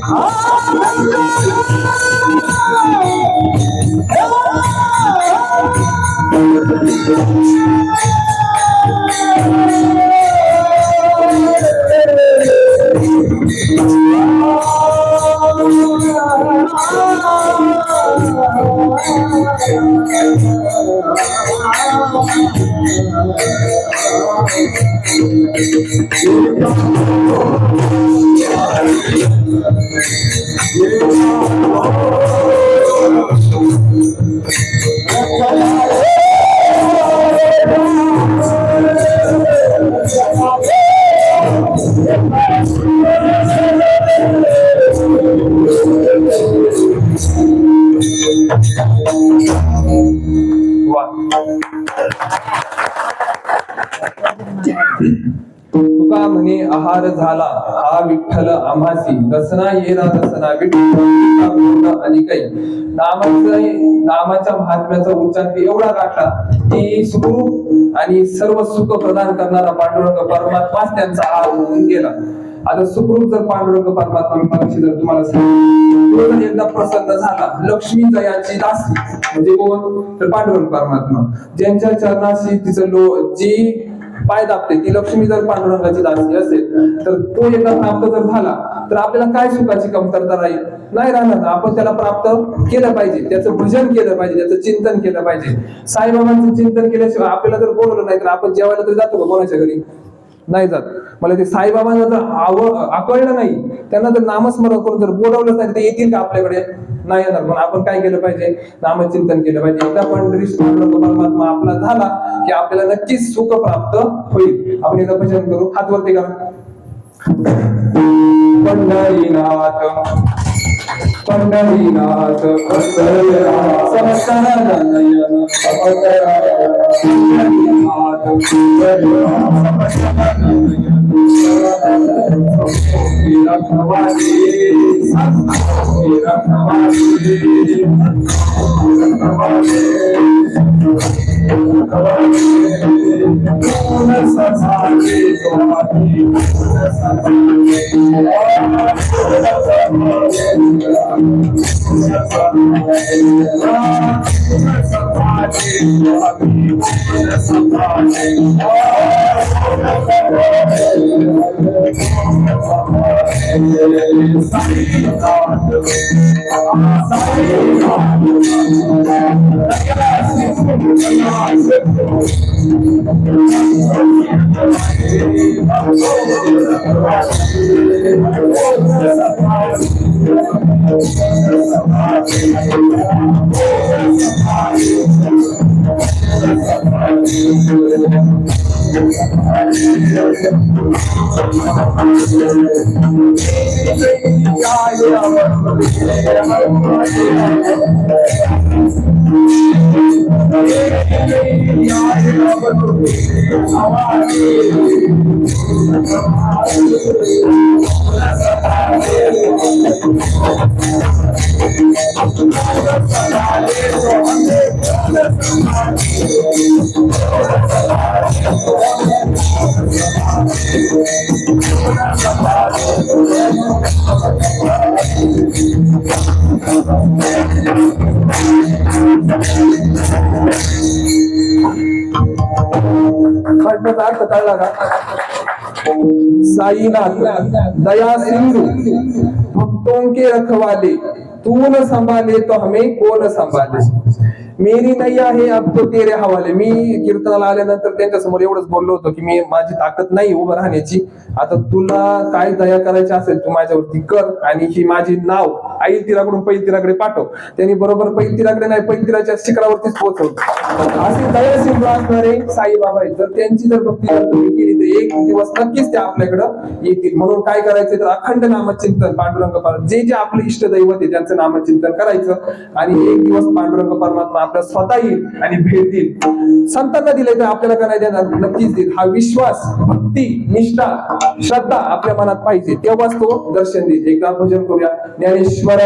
Ah तुका म्हणे आहार झाला हा विठ्ठल आम्हासी रसना येरा रसना विठ्ठल आणि काही नामाच्या महात्म्याचा उच्चार एवढा गाठला की सुखरूप आणि सर्व सुख प्रदान करणारा पांडुरंग परमात्माच त्यांचा आहार होऊन गेला. आता सुखरूप जर पांडुरंग परमात्मा मी जर तुम्हाला सांगितलं, तो जर एकदा प्रसन्न झाला, लक्ष्मी जयाची दासी म्हणजे कोण तर पांडुरंग परमात्मा, ज्यांच्या चरणाशी तिचं जी पाय दाबते ती लक्ष्मी जर पांडुरंगाची दासी असेल तर तो एकदा प्राप्त जर झाला तर आपल्याला काय सुखाची कमतरता राहील? नाही राहणार. आपण त्याला प्राप्त केलं पाहिजे, त्याचं भजन केलं पाहिजे, त्याचं चिंतन केलं पाहिजे. साईबाबांचं चिंतन केल्याशिवाय आपल्याला जर बोलवलं नाही तर आपण जेवायला तरी जातो का कोणाच्या घरी? नाही जात. मला ते साईबाबांना जर आकळलं नाही, त्यांना जर नामस्मरण करून जर बोलवलं नाही तर येतील का आपल्याकडे? नाही येणार. पण आपण काय केलं पाहिजे? नामचिंतन केलं पाहिजे. एकदा पंढरीश परमात्मा आपला झाला की आपल्याला नक्कीच सुख प्राप्त होईल. आपण एकदा भजन करू. हात वरती करा. पंढरीनाथ पंढरीनाथ अर्थ कळला का? साईनाथ दया सिंधु भक्तों के रखवाले तू न संभाले तो हमें कौन संभाले. मेरी नैया है अब तो तेरे हवाले. मी कीर्तनाला आल्यानंतर त्यांच्या समोर एवढंच बोललो होतो की मी माझी ताकद नाही उभं राहण्याची. आता तुला काय दया करायची असेल तू माझ्यावरती कर आणि ही माझी नाव आई तिराकडून पैलतीराकडे पाठव. त्यांनी बरोबर पैलतीराकडे नाही पैलतीराच्या शिखरावरतीच पोहोचवलं. असे दया सिंधू असणारे साईबाबा आहेत. जर त्यांची जर भक्ती तुम्ही केली तर एक दिवस नक्कीच ते आपल्याकडं येतील. म्हणून काय करायचं तर अखंड नामचिंतन पांडुरंग जे जे आपले इष्ट दैवत आहे त्यांचं नामचिंतन करायचं आणि एक दिवस पांडुरंग परमात्मा आपल्या स्वतः येईल आणि भेट देईल. संतांना दिले तर आपल्याला काय देणार? नक्कीच देईल. हा विश्वास, भक्ती, निष्ठा, श्रद्धा आपल्या मनात पाहिजे तेव्हाच तो दर्शन देईल. एकदा भजन करूया. ज्ञानेश्वर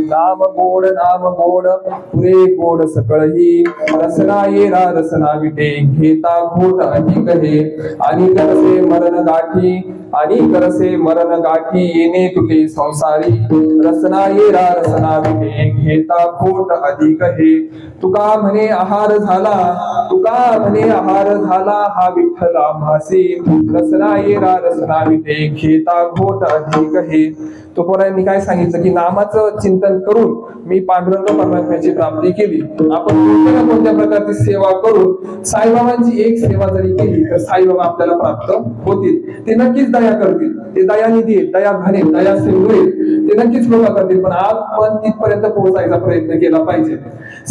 नाम गोड पुरे गोड सकळही रसना येरा रसना विटे घेता घोट अधिक हे आणि करसे मरण गाठी येणे तुले संसारी रसना येरा रसना विटे घेता घोट अधिक हे तुका म्हणे आहार झाला हा विठ्ठला भासी रसना येरा रसना विटे घेता घोट अधिक हे तुकोरांनी काय सांगितलं की नामाचं चिंतन करून मी पांडुरंग परमात्म्याची प्राप्ती केली. आपण कोणत्या ना कोणत्या प्रकारची सेवा करून साईबाबांची एक सेवा जरी केली तर साईबाबा आपल्याला प्राप्त होतील. ते नक्कीच दया करतील, ते दयानिधी आहेत, दया घाणे, दया सिंधू आहेत, ते नक्कीच कृपा करतील. पण आपण तिथपर्यंत पोहोचायचा प्रयत्न केला पाहिजे.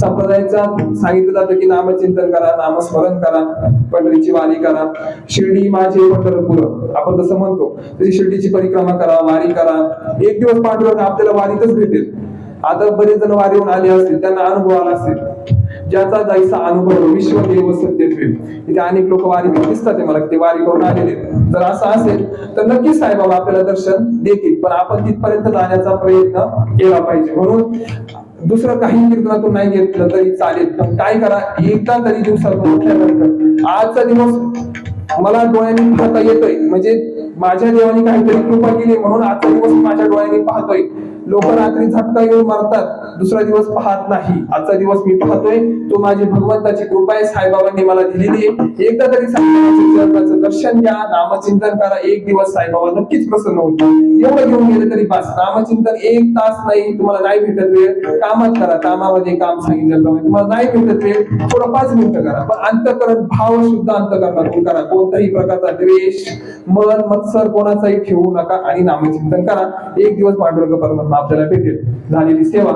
संप्रदायाचा सांगितलं जातं की नामचिंतन करा, नामस्मरण करा, पंढरीची वारी करा, शिर्डी माझे पंढरपूर आपण जसं म्हणतो तशी शिर्डीची परिक्रमा करा, वारी करा. एक दिवस पांडुरंग आपल्याला वारीतच भेटेल. आता बरेच जण वारीहून आले असतील, त्यांना अनुभव आला असेल, ज्याचा जायचा अनुभव विश्वदेव सत्यत्वे. इथे अनेक लोक वारी दिसतात मला ते वारी करून आलेले. जर असं असेल तर नक्कीच साईबाबा आपल्याला दर्शन देतील. पण आपण तिथपर्यंत जाण्याचा प्रयत्न केला पाहिजे. म्हणून दुसरं काही कीर्तनातून नाही घेतलं तरी चालेल, पण काय करा, एकदा तरी दिवसातून उठल्यानंतर आजचा दिवस मला डोळ्यांनी पाहता येतोय, म्हणजे माझ्या देवाने काहीतरी कृपा केली म्हणून आजचा दिवस माझ्या डोळ्यांनी पाहतोय. लोक रात्री झटका येऊन मारतात, दुसरा दिवस पाहत नाही. आजचा दिवस मी पाहतोय, तो माझी भगवंताची कृपा आहे, साईबाबांनी मला दिलेली आहे. एकदा तरी साईबाबांच्या चरणाचं दर्शन घ्या, नामचिंतन करा. एक दिवस साईबाबा नक्कीच प्रसन्न होतील. एवढं घेऊन गेले तरी बस. नामचिंतन 1 तास नाही, तुम्हाला नाही भेटत वेळ कामात करा. कामामध्ये काम सांगितल्याप्रमाणे तुम्हाला नाही भेटत वेळ थोडं 5 मिनिटं करा, पण अंतःकरण भाव शुद्ध अंतःकरणातून करा. कोणताही प्रकारचा द्वेष, मन, मत्सर कोणाचाही ठेवू नका आणि नामचिंतन करा. एक दिवस पांडुरंग परमात्मा आपल्याला भेटेल. झालेली सेवा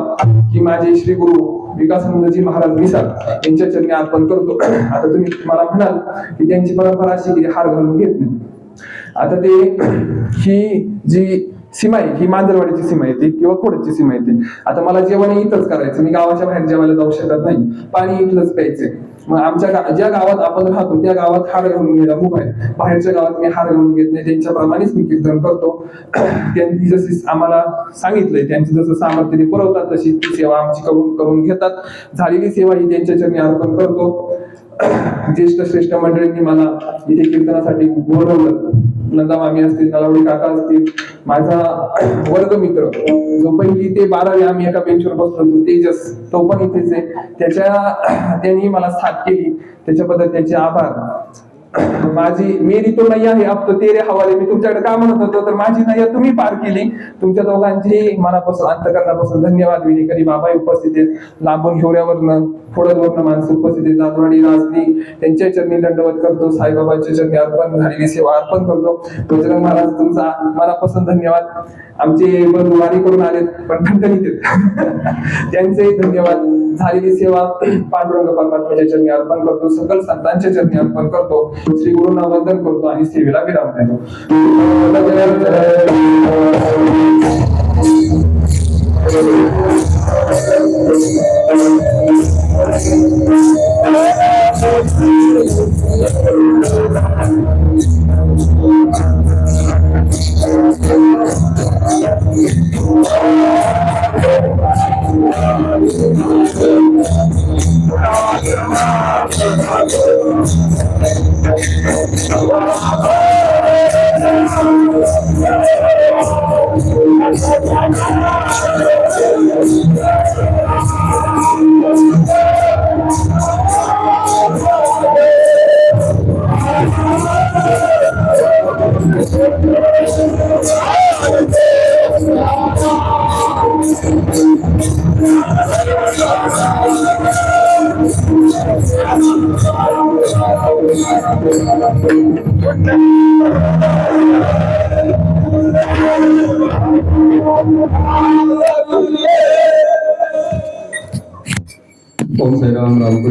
ही माझे श्री गुरु विकासानंदजी महाराज मिसाळ यांच्या चरणी अर्पण करतो. आता तुम्ही मला म्हणाल की त्यांची परंपरा अशी की हार घालून घेत नाही. आता ते ही जी सीमा आहे ही मांजरवाडीची सीमा येते किंवा खोडची सीमा येते. आता मला जेवण इथंच करायचं, मी गावाच्या बाहेर जेवायला जाऊ शकत नाही. पाणी इथलंच प्यायचंय. मग आमच्या ज्या गावात आपण राहतो त्या गावात हार घालून घ्यायला मुख आहे. बाहेरच्या गावात मी हार घालून घेत नाही. त्यांच्याप्रमाणेच मी कीर्तन करतो. त्यांनी जशी आम्हाला सांगितलंय, त्यांचं जसं सामर्थ्य ते पुरवतात तशी ती सेवा आमची करून घेतात. झालेली सेवा ही त्यांच्या चरणी अर्पण करतो. ज्येष्ठ श्रेष्ठ मंडळींनी मला इथे कीर्तनासाठी बोलवलं. नंदा मामी असतील, नलावडी काका असतील, माझा वर्गमित्र जो 1ली ते 12वी आम्ही एका बेंचवर बसलो होतो, तेजस, तो पण इथेच आहे. त्यांनी मला साथ केली, त्याच्याबद्दल त्यांचे आभार. माझी मेरी तो नैया है अब तो तेरे हवाले. मी तुमच्याकडे का म्हणत होतो तर माझी नैया तुम्ही पार केली. तुमच्या दोघांची मनापासून अंतःकरणापासून धन्यवाद. विनेकरी बाबा उपस्थित आहेत, लांबून हिवऱ्यावरनं फोडदवरनं माणसं उपस्थित आहेत, जातवाडी राजनी त्यांच्या चरणी दंडवत करतो. साईबाबांच्या चरणी अर्पण झालेली सेवा अर्पण करतो. बजरंग महाराज तुमचा मनापासून धन्यवाद. आमचे बंधू वारी करून आलेत पण ठणठणीत त्यांचे धन्यवाद. झालेली सेवा पांडुरंग परमात्म्याच्या चरणी अर्पण करतो. सकल संतांच्या चरणी अर्पण करतो. श्री गुरुंना वंदन करतो आणि सेवेला विराम देतो. ओम साईराम रामकृष्ण